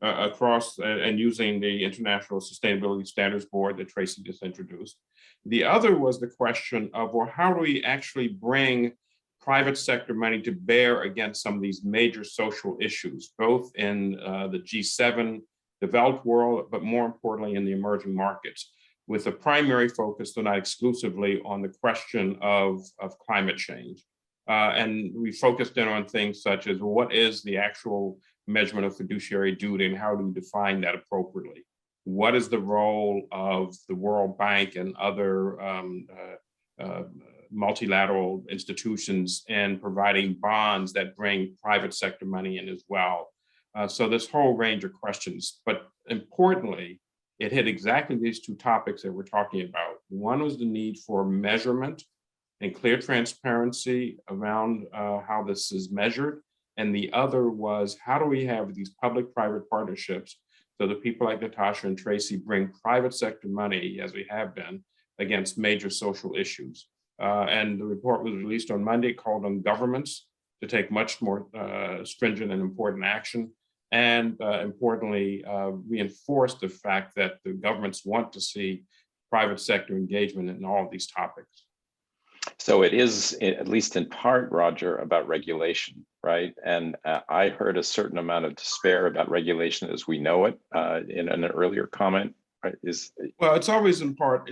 across and using the International Sustainability Standards Board that Tracy just introduced. The other was the question of, well, how do we actually bring private sector money to bear against some of these major social issues, both in the G7 developed world, but more importantly in the emerging markets, with a primary focus, though not exclusively, on the question of climate change. And we focused in on things such as, what is the actual measurement of fiduciary duty and how do we define that appropriately? What is the role of the World Bank and other multilateral institutions in providing bonds that bring private sector money in as well? So this whole range of questions, but importantly, it hit exactly these 2 topics that we're talking about. One was the need for measurement and clear transparency around how this is measured. And the other was, how do we have these public-private partnerships so that people like Natasha and Tracy bring private sector money, as we have been, against major social issues. And the report was released on Monday, called on governments to take much more stringent and important action. And importantly, reinforce the fact that the governments want to see private sector engagement in all of these topics. So it is, at least in part, Roger, about regulation, right? And I heard a certain amount of despair about regulation as we know it in an earlier comment. Right? Well, it's always in part,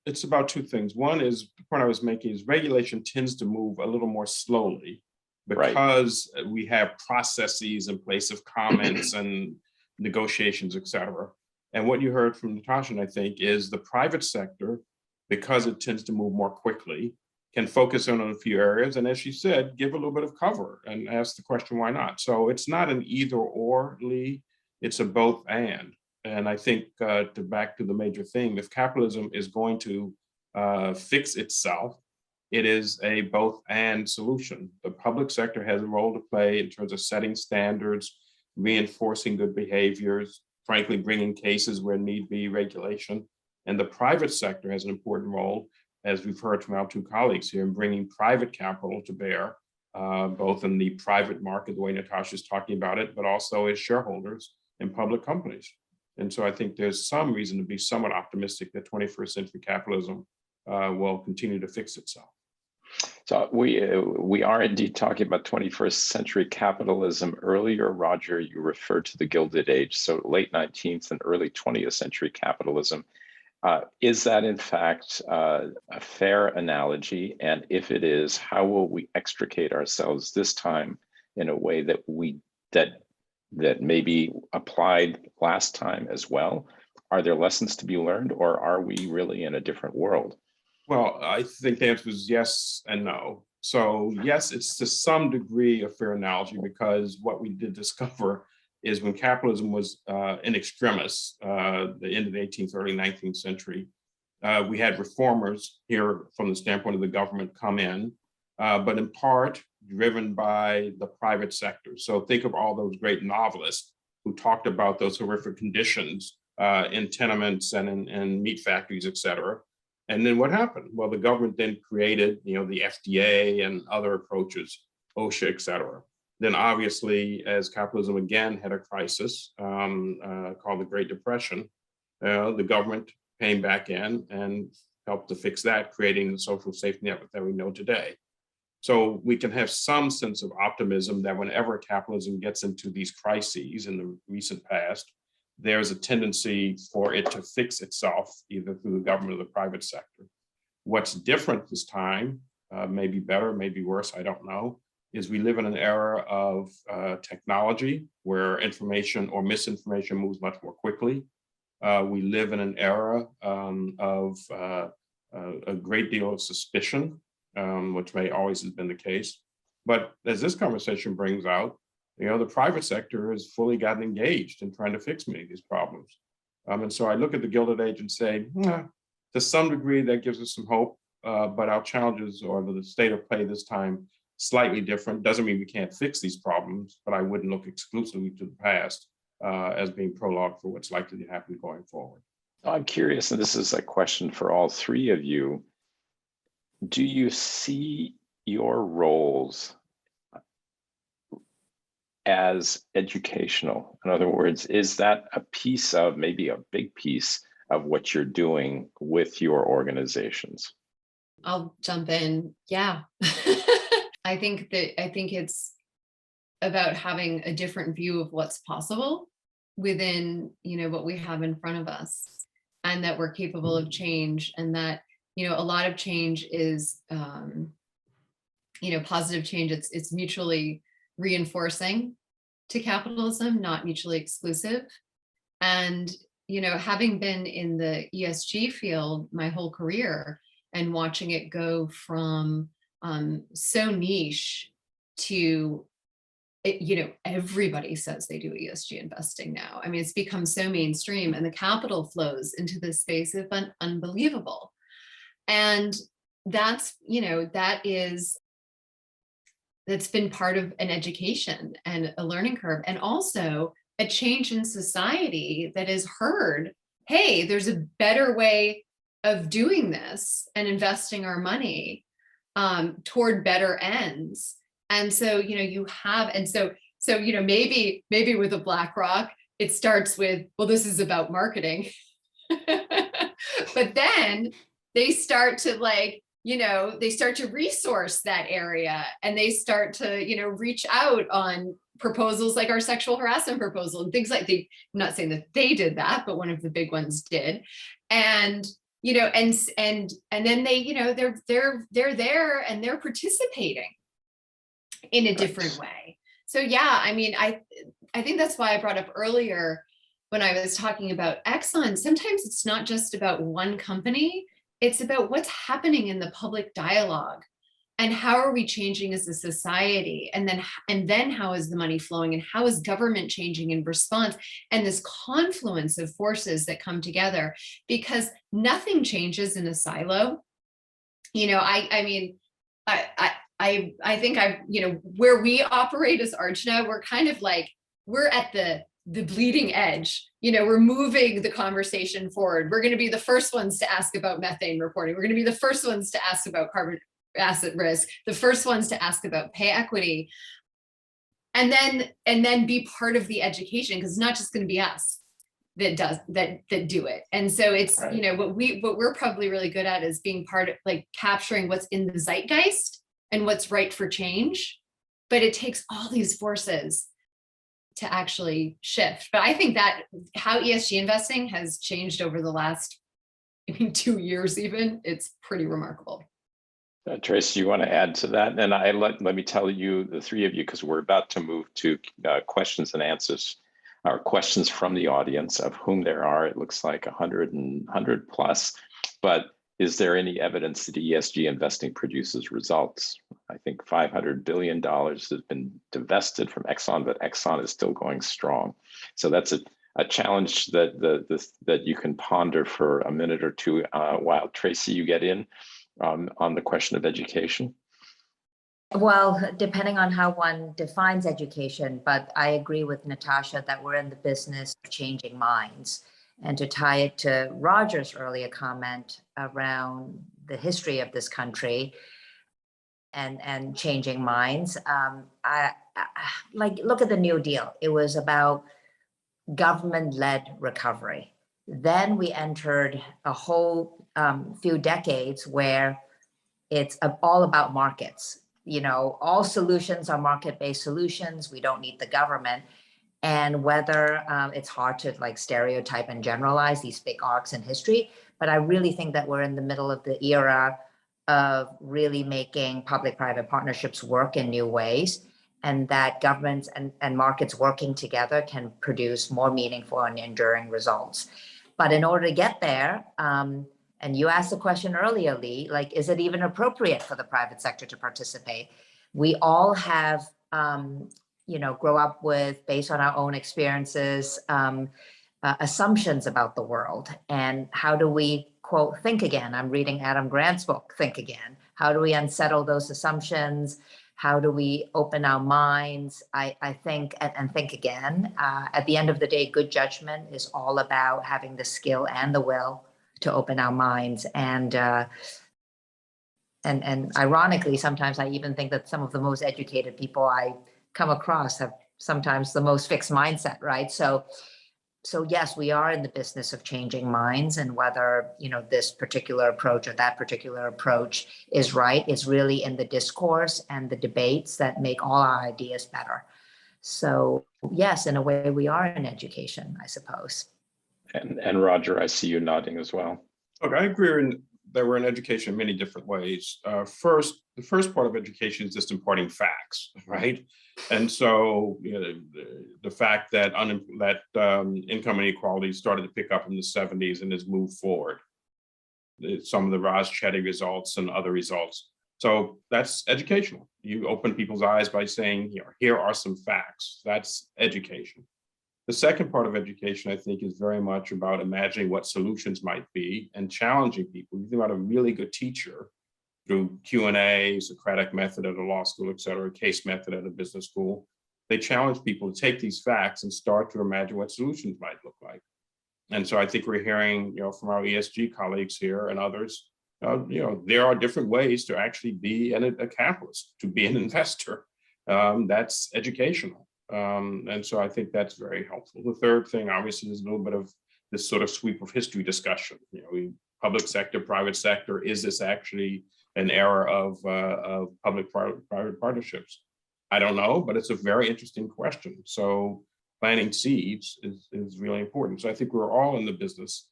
it's about 2 things. One is, the point I was making is regulation tends to move a little more slowly because we have processes in place of comments and negotiations, et cetera. And what you heard from Natasha, I think, is the private sector, because it tends to move more quickly, can focus in on a few areas, and as she said, give a little bit of cover and ask the question, why not? So it's not an either or, Lee, it's a both and. And I think back to the major theme, if capitalism is going to fix itself, it is a both and solution. The public sector has a role to play in terms of setting standards, reinforcing good behaviors, frankly, bringing cases where need be regulation. And the private sector has an important role, as we've heard from our 2 colleagues here, in bringing private capital to bear, both in the private market, the way Natasha's talking about it, but also as shareholders in public companies. And so I think there's some reason to be somewhat optimistic that 21st century capitalism will continue to fix itself. So we are indeed talking about 21st century capitalism. Earlier, Roger, you referred to the Gilded Age, so late 19th and early 20th century capitalism. Is that in fact a fair analogy? And if it is, how will we extricate ourselves this time in a way that maybe applied last time as well? Are there lessons to be learned, or are we really in a different world? Well, I think the answer is yes and no. So yes, it's to some degree a fair analogy, because what we did discover is when capitalism was in extremis, the end of the 18th, early 19th century, we had reformers here from the standpoint of the government come in, but in part driven by the private sector. So think of all those great novelists who talked about those horrific conditions in tenements and in meat factories, et cetera. And then what happened? Well, the government then created, the FDA and other approaches, OSHA, et cetera. Then obviously, as capitalism again had a crisis called the Great Depression, the government came back in and helped to fix that, creating the social safety net that we know today. So we can have some sense of optimism that whenever capitalism gets into these crises in the recent past, there's a tendency for it to fix itself, either through the government or the private sector. What's different this time, maybe better, maybe worse, I don't know, is we live in an era of technology where information or misinformation moves much more quickly. We live in an era of a great deal of suspicion, which may always have been the case. But as this conversation brings out, the private sector has fully gotten engaged in trying to fix many of these problems. And so I look at the Gilded Age and say, to some degree, that gives us some hope, but our challenges or the state of play this time slightly different. Doesn't mean we can't fix these problems, but I wouldn't look exclusively to the past as being prologue for what's likely to happen going forward. I'm curious, and this is a question for all three of you. Do you see your roles as educational? In other words, is that a piece of, maybe a big piece of what you're doing with your organizations? I'll jump in. Yeah. I think it's about having a different view of what's possible within, what we have in front of us, and that we're capable of change, and that, a lot of change is, positive change. It's mutually reinforcing to capitalism, not mutually exclusive. And, having been in the ESG field my whole career and watching it go from so niche to, everybody says they do ESG investing now. I mean, it's become so mainstream, and the capital flows into this space have been unbelievable. And that's been part of an education and a learning curve, and also a change in society that has heard, hey, there's a better way of doing this and investing our money toward better ends. And so, maybe with a BlackRock, it starts with, well, this is about marketing. But then they start to they start to resource that area, and they start to, reach out on proposals like our sexual harassment proposal and things like I'm not saying that they did that, but one of the big ones did. And, and then they, they're there and they're participating in a different way. So, yeah, I mean, I think that's why I brought up earlier when I was talking about Exxon, sometimes it's not just about one company. It's about what's happening in the public dialogue, and how are we changing as a society, and then how is the money flowing, and how is government changing in response, and this confluence of forces that come together, because nothing changes in a silo. I think where we operate as Arjuna, we're kind of like, we're at the bleeding edge. We're moving the conversation forward. We're going to be the first ones to ask about methane reporting. We're going to be the first ones to ask about carbon asset risk, the first ones to ask about pay equity, and then be part of the education, because it's not just going to be us that do it. And so it's, right. What we're probably really good at is being part of, like, capturing what's in the zeitgeist and what's right for change. But it takes all these forces to actually shift. But I think that how ESG investing has changed over the last 2 years, even, it's pretty remarkable. Tracy, you want to add to that? And let me tell you, the three of you, because we're about to move to questions and answers, or questions from the audience, of whom there are, it looks like 100 plus. But is there any evidence that ESG investing produces results? I think $500 billion has been divested from Exxon, but Exxon is still going strong. So that's a challenge that you can ponder for a minute or two while, Tracy, you get in on the question of education. Well, depending on how one defines education, but I agree with Natasha that we're in the business of changing minds. And to tie it to Roger's earlier comment around the history of this country and changing minds, like look at the New Deal. It was about government-led recovery. Then we entered a whole few decades where it's all about markets. You know, all solutions are market-based solutions. We don't need the government. And whether it's hard to like stereotype and generalize these big arcs in history, but I really think that we're in the middle of the era of really making public-private partnerships work in new ways, and that governments and markets working together can produce more meaningful and enduring results. But in order to get there, and you asked the question earlier, Lee, like, is it even appropriate for the private sector to participate? We all have, grow up with, based on our own experiences, assumptions about the world. And how do we, quote, think again? I'm reading Adam Grant's book, Think Again. How do we unsettle those assumptions? How do we open our minds? I think, and think again. At the end of the day, good judgment is all about having the skill and the will to open our minds. And ironically, sometimes I even think that some of the most educated people I come across have sometimes the most fixed mindset, right? So yes, we are in the business of changing minds, and whether, this particular approach or that particular approach is right, it's really in the discourse and the debates that make all our ideas better. So yes, in a way, we are in education, I suppose. And Roger, I see you nodding as well. Look, I agree that we're in education in many different ways. The first part of education is just imparting facts, right? And so, the fact that income inequality started to pick up in the 70s and has moved forward. Some of the Raj-Chetty results and other results. So that's educational. You open people's eyes by saying, here are some facts. That's education. The second part of education, I think, is very much about imagining what solutions might be and challenging people. You think about a really good teacher through Q&A, Socratic method at a law school, et cetera, case method at a business school. They challenge people to take these facts and start to imagine what solutions might look like. And so I think we're hearing, from our ESG colleagues here and others, there are different ways to actually be a capitalist, to be an investor. That's educational. And so I think that's very helpful. The third thing, obviously, is a little bit of this sort of sweep of history discussion. Public sector, private sector, is this actually an era of public-private partnerships? I don't know, but it's a very interesting question. So planting seeds is really important. So I think we're all in the business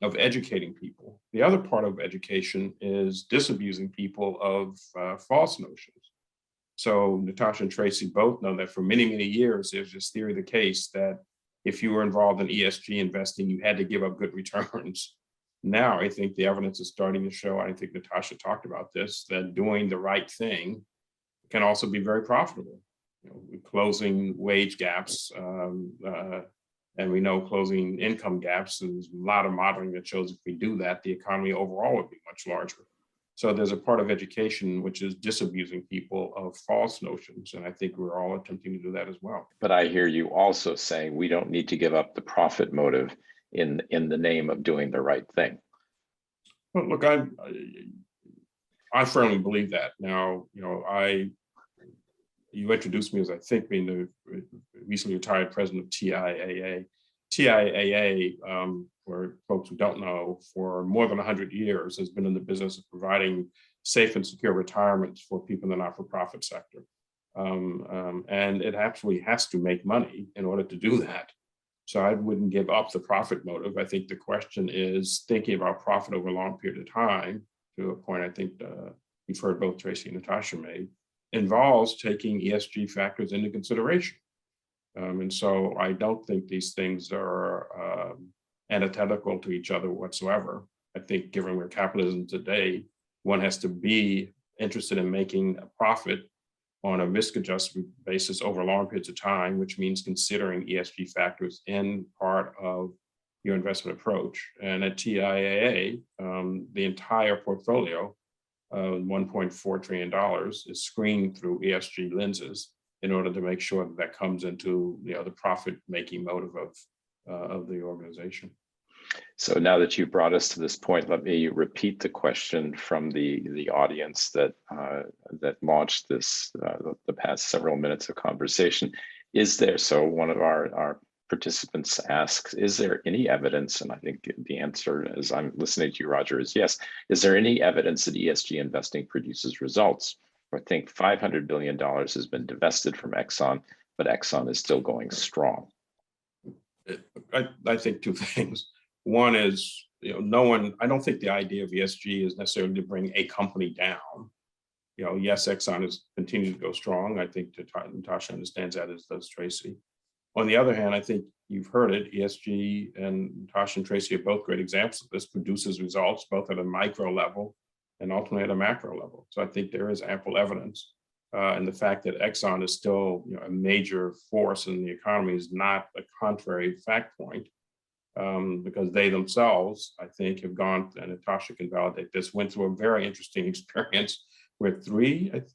of educating people. The other part of education is disabusing people of false notions. So Natasha and Tracy both know that for many, many years, there's this theory of the case that if you were involved in ESG investing, you had to give up good returns. Now, I think the evidence is starting to show, I think Natasha talked about this, that doing the right thing can also be very profitable. Closing wage gaps, and we know closing income gaps, and there's a lot of modeling that shows if we do that, the economy overall would be much larger. So there's a part of education which is disabusing people of false notions, and I think we're all attempting to do that as well. But I hear you also saying we don't need to give up the profit motive in the name of doing the right thing. Well, look, I firmly believe that. Now, you introduced me as, I think, being the recently retired president of TIAA. TIAA, for folks who don't know, for more than 100 years has been in the business of providing safe and secure retirements for people in the not-for-profit sector. And it actually has to make money in order to do that. So I wouldn't give up the profit motive. I think the question is thinking about profit over a long period of time, to a point I think you've heard both Tracy and Natasha made, involves taking ESG factors into consideration. And so I don't think these things are antithetical to each other whatsoever. I think given where capitalism today, one has to be interested in making a profit on a risk-adjusted basis over long periods of time, which means considering ESG factors in part of your investment approach. And at TIAA, the entire portfolio $1.4 trillion is screened through ESG lenses in order to make sure that that comes into the profit-making motive of the organization. So now that you've brought us to this point, let me repeat the question from the audience that launched this the past several minutes of conversation. Is there, so one of our participants asks, is there any evidence, and I think the answer as I'm listening to you, Roger, is yes. Is there any evidence that ESG investing produces results? I think $500 billion has been divested from Exxon, but Exxon is still going strong. I think two things. One is, I don't think the idea of ESG is necessarily to bring a company down. Yes, Exxon has continued to go strong. I think Natasha understands that, as does Tracy. On the other hand, I think you've heard it, ESG, and Natasha and Tracy are both great examples of this, produces results both at a micro level and ultimately at a macro level. So I think there is ample evidence. And the fact that Exxon is still a major force in the economy is not a contrary fact point. Because they themselves, I think, have gone, and Natasha can validate this, went through a very interesting experience where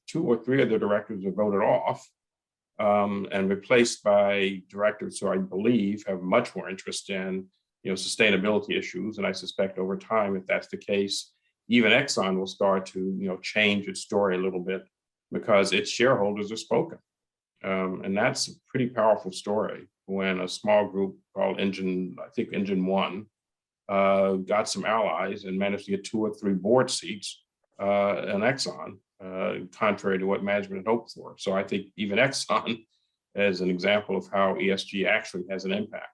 two or three of the directors were voted off and replaced by directors who I believe have much more interest in sustainability issues. And I suspect over time, if that's the case, even Exxon will start to change its story a little bit because its shareholders are spoken. And that's a pretty powerful story when a small group called Engine 1 got some allies and managed to get 2 or 3 board seats in Exxon, contrary to what management had hoped for. So I think even Exxon is an example of how ESG actually has an impact.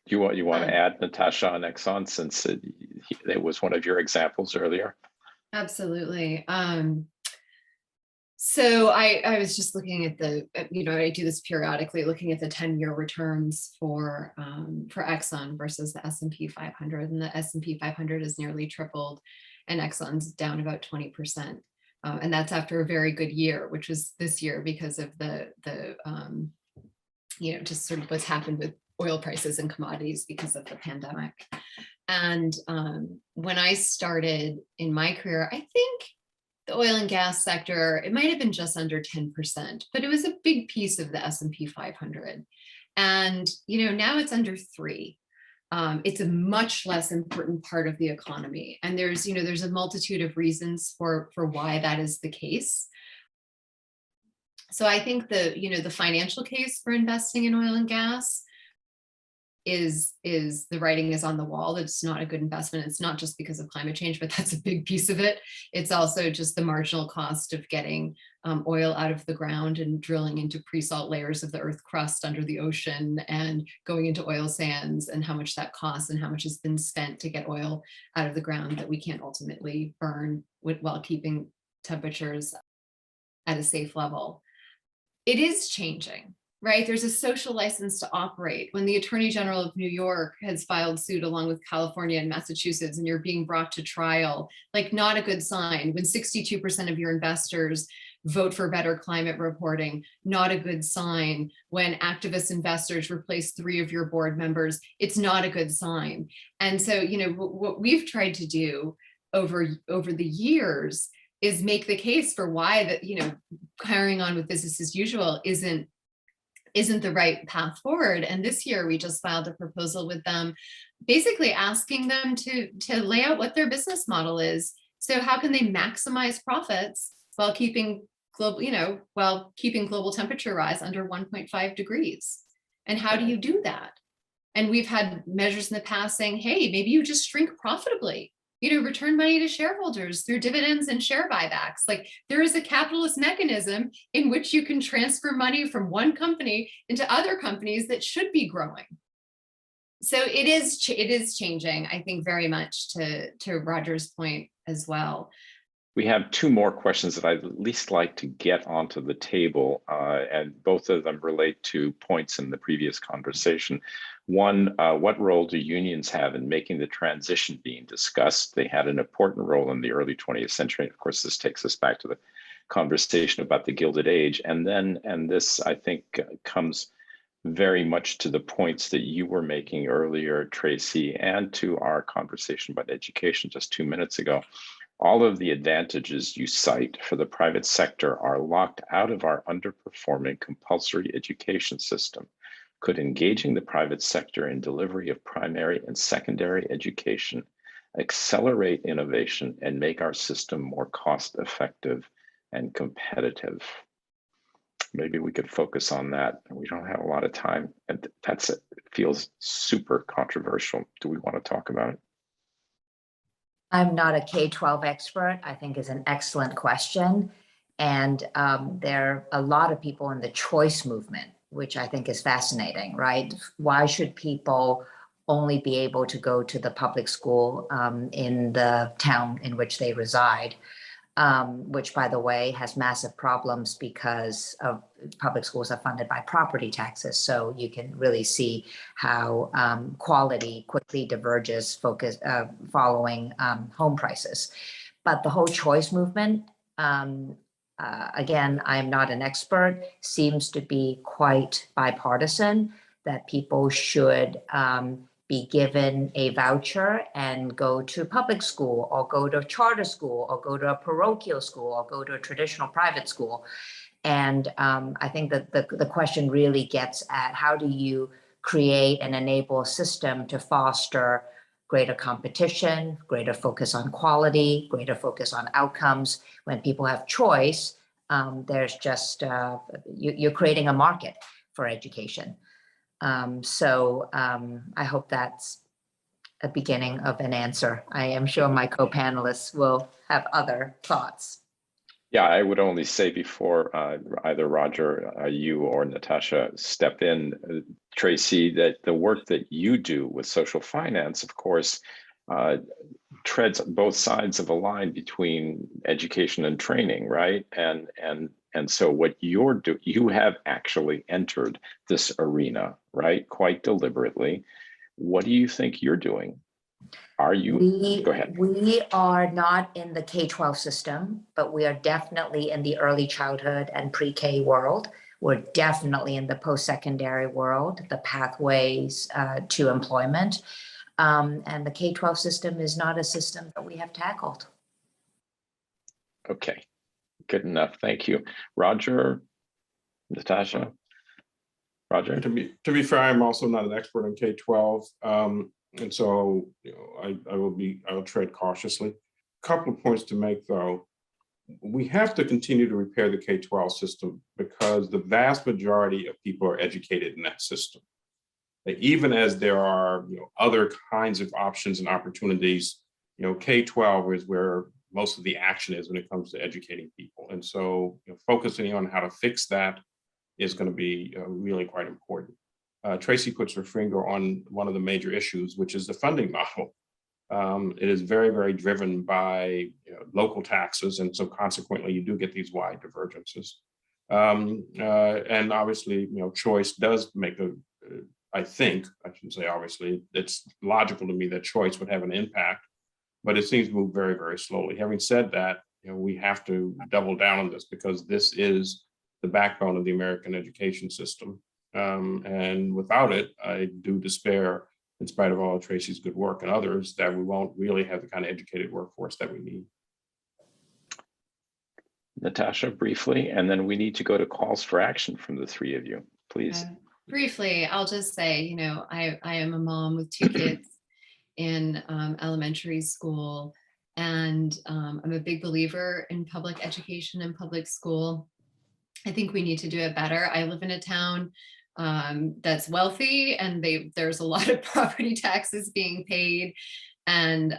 You want to add, Natasha, on Exxon, since it was one of your examples earlier? Absolutely. So I was just looking at I do this periodically, looking at the 10-year returns for Exxon versus the S&P 500, and the S&P 500 has nearly tripled, and Exxon's down about 20%, and that's after a very good year, which was this year because of the just sort of what's happened with oil prices and commodities because of the pandemic. And when I started in my career, I think the oil and gas sector, it might have been just under 10%, but it was a big piece of the S&P 500. And, now it's under 3. It's a much less important part of the economy. And there's a multitude of reasons for why that is the case. So I think the financial case for investing in oil and gas is the writing is on the wall that it's not a good investment. It's not just because of climate change, but that's a big piece of it. It's also just the marginal cost of getting oil out of the ground and drilling into pre-salt layers of the earth crust under the ocean and going into oil sands, and how much that costs and how much has been spent to get oil out of the ground that we can't ultimately burn while keeping temperatures at a safe level. It is changing. Right? There's a social license to operate. When the Attorney General of New York has filed suit along with California and Massachusetts, and you're being brought to trial, not a good sign. When 62% of your investors vote for better climate reporting, not a good sign. When activist investors replace 3 of your board members, it's not a good sign. And so, what we've tried to do over the years is make the case for why that, carrying on with business as usual isn't the right path forward. And this year we just filed a proposal with them, basically asking them to lay out what their business model is. So how can they maximize profits while keeping global temperature rise under 1.5 degrees? And how do you do that? And we've had measures in the past saying, hey, maybe you just shrink profitably. Return money to shareholders through dividends and share buybacks. There is a capitalist mechanism in which you can transfer money from one company into other companies that should be growing. So it is changing, I think, very much to Roger's point as well. We have 2 more questions that I'd at least like to get onto the table, and both of them relate to points in the previous conversation. One, what role do unions have in making the transition being discussed? They had an important role in the early 20th century. Of course, this takes us back to the conversation about the Gilded Age. And this, I think, comes very much to the points that you were making earlier, Tracy, and to our conversation about education just 2 minutes ago. All of the advantages you cite for the private sector are locked out of our underperforming compulsory education system. Could engaging the private sector in delivery of primary and secondary education accelerate innovation and make our system more cost-effective and competitive? Maybe we could focus on that. We don't have a lot of time, and it feels super controversial. Do we want to talk about it? I'm not a K-12 expert. I think is an excellent question. And there are a lot of people in the choice movement, which I think is fascinating, right? Why should people only be able to go to the public school in the town in which they reside? Which, by the way, has massive problems because of public schools are funded by property taxes. So you can really see how quality quickly diverges following home prices. But the whole choice movement, again, I'm not an expert, seems to be quite bipartisan, that people should be given a voucher and go to public school or go to charter school or go to a parochial school or go to a traditional private school. And I think that the question really gets at how do you create and enable a system to foster greater competition, greater focus on quality, greater focus on outcomes. When people have choice, there's just, you're creating a market for education. I hope that's a beginning of an answer. I am sure my co-panelists will have other thoughts. Yeah, I would only say before either Roger, you or Natasha step in, Tracy, that the work that you do with social finance, of course, treads both sides of a line between education and training, right? And so what you have actually entered this arena, right? Quite deliberately. What do you think you're doing? Are you, go ahead. We are not in the K-12 system, but we are definitely in the early childhood and pre-K world. We're definitely in the post-secondary world, the pathways to employment. And the K-12 system is not a system that we have tackled. Okay, good enough. Thank you. Roger, Natasha, Roger? To be fair, I'm also not an expert on K-12. And so, I will tread cautiously. A couple of points to make, though. We have to continue to repair the K-12 system because the vast majority of people are educated in that system. Even as there are other kinds of options and opportunities, K-12 is where most of the action is when it comes to educating people. And so focusing on how to fix that is going to be really quite important. Tracy puts her finger on one of the major issues, which is the funding model. It is very, very driven by local taxes, and so consequently, you do get these wide divergences. And obviously, choice does make I shouldn't say obviously, it's logical to me that choice would have an impact, but it seems to move very, very slowly. Having said that, we have to double down on this because this is the backbone of the American education system. And without it, I do despair, in spite of all of Tracy's good work and others, that we won't really have the kind of educated workforce that we need. Natasha, briefly, and then we need to go to calls for action from the three of you, please. Briefly, I'll just say, I am a mom with two kids in elementary school, and I'm a big believer in public education and public school. I think we need to do it better. I live in a town that's wealthy, and there's a lot of property taxes being paid. And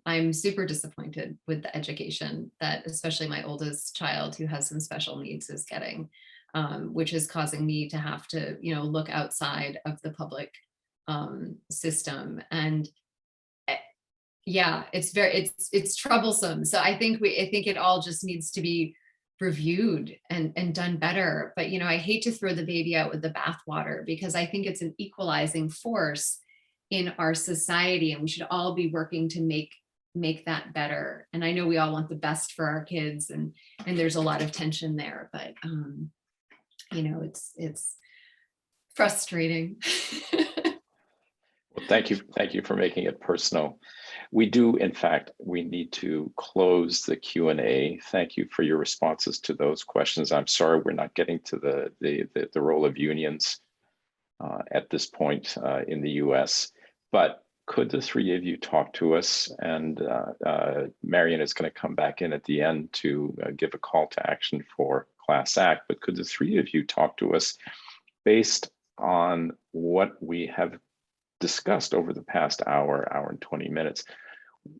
I'm super disappointed with the education that especially my oldest child, who has some special needs, is getting, which is causing me to have to, look outside of the public system. And yeah, it's troublesome. So I think it all just needs to be reviewed and done better. But I hate to throw the baby out with the bathwater, because I think it's an equalizing force in our society, and we should all be working to make that better. And I know we all want the best for our kids, and there's a lot of tension there, but it's frustrating. Well, thank you for making it personal. We do, in fact, we need to close the Q&A. Thank you for your responses to those questions. I'm sorry we're not getting to the role of unions at this point in the US, but could the three of you talk to us? And Marion is going to come back in at the end to give a call to action for Class Act, but could the three of you talk to us based on what we have discussed over the past hour and 20 minutes,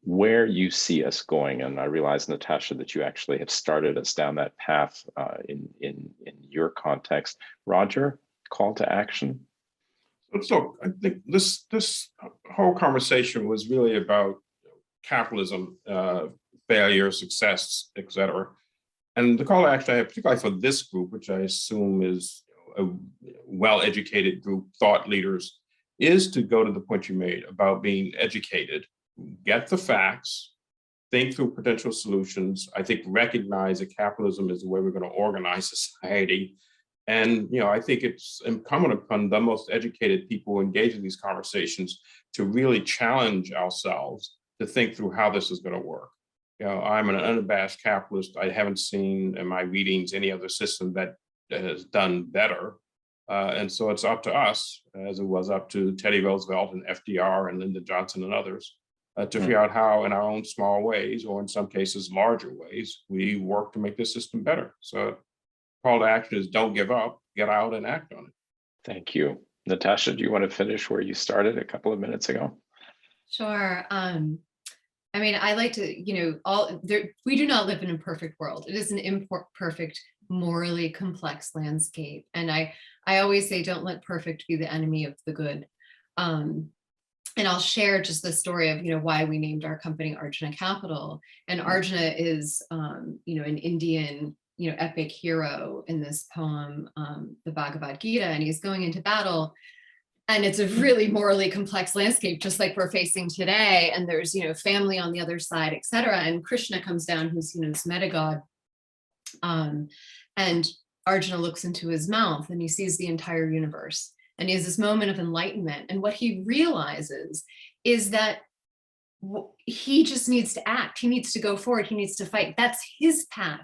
where you see us going? And I realize, Natasha, that you actually have started us down that path in your context. Roger, call to action. So I think this whole conversation was really about capitalism, failure, success, et cetera. And the call to action I have, particularly for this group, which I assume is a well-educated group, thought leaders, is to go to the point you made about being educated, get the facts, think through potential solutions. I think recognize that capitalism is the way we're going to organize society. And I think it's incumbent upon the most educated people engaged in these conversations to really challenge ourselves to think through how this is going to work. I'm an unabashed capitalist. I haven't seen in my readings any other system that has done better. And so it's up to us, as it was up to Teddy Roosevelt and FDR and Lyndon Johnson and others, to figure out how, in our own small ways, or in some cases larger ways, we work to make this system better. So call to action is don't give up, get out and act on it. Thank you. Natasha, do you want to finish where you started a couple of minutes ago? Sure. I mean, I like to, we do not live in a perfect world. It is an imperfect, morally complex landscape. And I always say, don't let perfect be the enemy of the good. And I'll share just the story of, why we named our company Arjuna Capital. And Arjuna is, an Indian, epic hero in this poem, the Bhagavad Gita, and he's going into battle. And it's a really morally complex landscape, just like we're facing today. And there's, family on the other side, et cetera. And Krishna comes down, who's, this meta-god. And Arjuna looks into his mouth and he sees the entire universe. And he has this moment of enlightenment. And what he realizes is that he just needs to act. He needs to go forward. He needs to fight. That's his path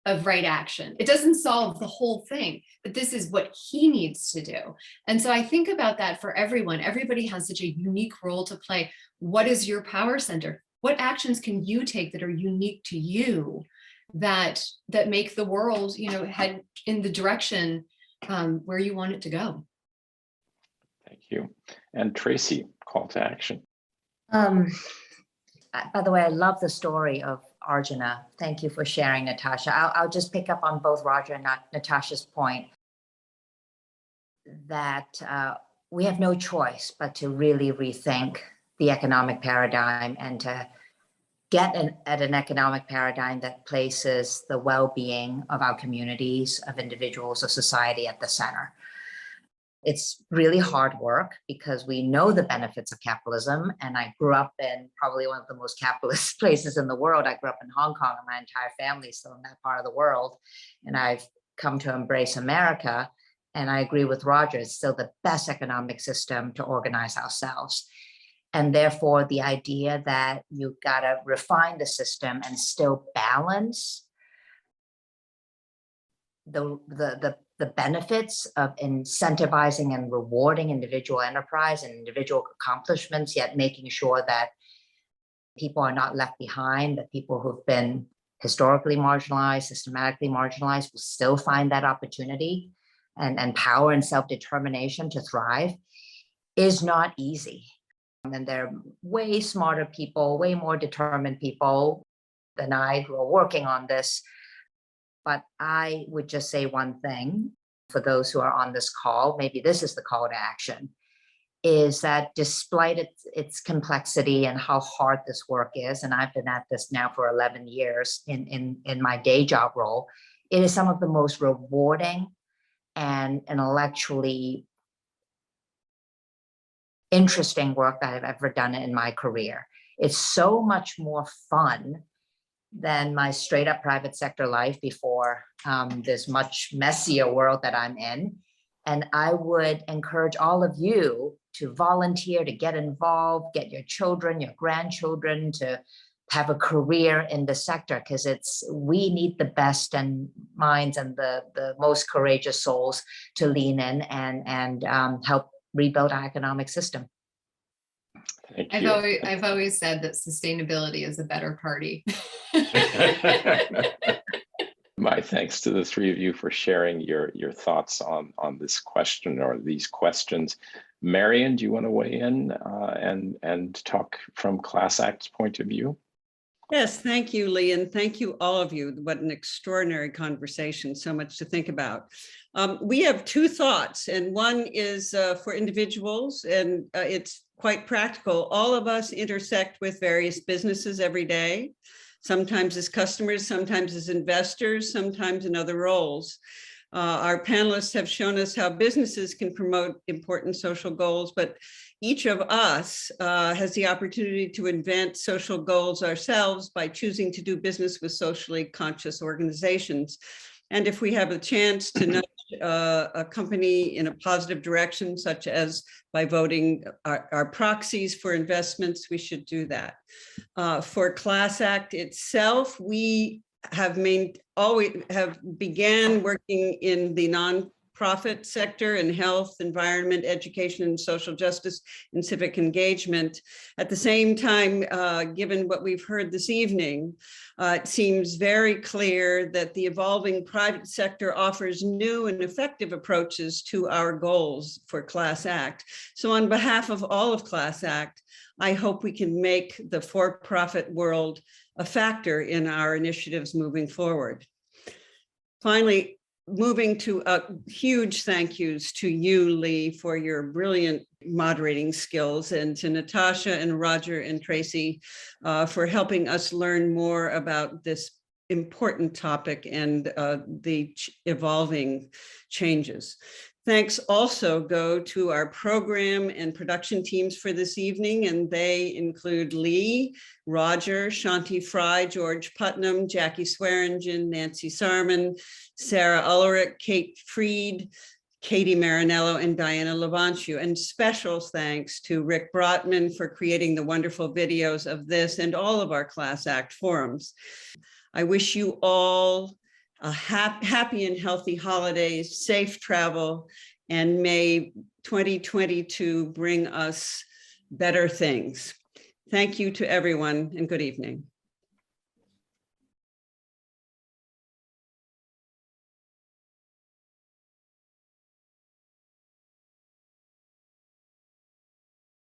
of right action. It doesn't solve the whole thing, but this is what he needs to do. And so I think about that for everyone. Everybody has such a unique role to play. What is your power center? What actions can you take that are unique to you that make the world, head in the direction where you want it to go? Thank you. And Tracy, call to action. By the way, I love the story of Arjuna. Thank you for sharing, Natasha. I'll just pick up on both Roger and Natasha's point that we have no choice but to really rethink the economic paradigm and to get at an economic paradigm that places the well-being of our communities, of individuals, of society at the center. It's really hard work because we know the benefits of capitalism. And I grew up in probably one of the most capitalist places in the world. I grew up in Hong Kong and my entire family is still in that part of the world. And I've come to embrace America. And I agree with Roger, it's still the best economic system to organize ourselves. And therefore, the idea that you've got to refine the system and still balance the benefits of incentivizing and rewarding individual enterprise and individual accomplishments, yet making sure that people are not left behind, that people who've been historically marginalized, systematically marginalized will still find that opportunity and power and self-determination to thrive is not easy. And there are way smarter people, way more determined people than I who are working on this. But I would just say one thing for those who are on this call, maybe this is the call to action, is that despite its complexity and how hard this work is, and I've been at this now for 11 years in my day job role, it is some of the most rewarding and intellectually interesting work that I've ever done in my career. It's so much more fun than my straight up private sector life before this much messier world that I'm in. And I would encourage all of you to volunteer, to get involved, get your children, your grandchildren to have a career in the sector, because we need the best and minds and the most courageous souls to lean in and help rebuild our economic system. Thank you. I've always said that sustainability is a better party. My thanks to the three of you for sharing your thoughts on this question or these questions. Marion, do you want to weigh in and talk from Class Act's point of view? Yes, thank you, Lee, and thank you, all of you. What an extraordinary conversation, so much to think about. We have two thoughts, and one is for individuals, and it's quite practical. All of us intersect with various businesses every day, sometimes as customers, sometimes as investors, sometimes in other roles. Our panelists have shown us how businesses can promote important social goals, but each of us has the opportunity to invent social goals ourselves by choosing to do business with socially conscious organizations. And if we have a chance to nudge a company in a positive direction, such as by voting our proxies for investments, we should do that. For Class Act itself, we always began working in the nonprofit sector in health, environment, education, and social justice and civic engagement. At the same time, given what we've heard this evening, it seems very clear that the evolving private sector offers new and effective approaches to our goals for Class Act. So on behalf of all of Class Act, I hope we can make the for-profit world a factor in our initiatives moving forward. Finally, moving to huge thank yous to you, Lee, for your brilliant moderating skills, and to Natasha and Roger and Tracy for helping us learn more about this important topic and the evolving changes. Thanks also go to our program and production teams for this evening, and they include Lee, Roger, Shanti Fry, George Putnam, Jackie Swearingen, Nancy Sarman, Sarah Ulrich, Kate Freed, Katie Marinello, and Diana Levantiu. And special thanks to Rick Brotman for creating the wonderful videos of this and all of our Class Act forums. I wish you all a happy and healthy holidays, safe travel, and may 2022 bring us better things. Thank you to everyone, and good evening.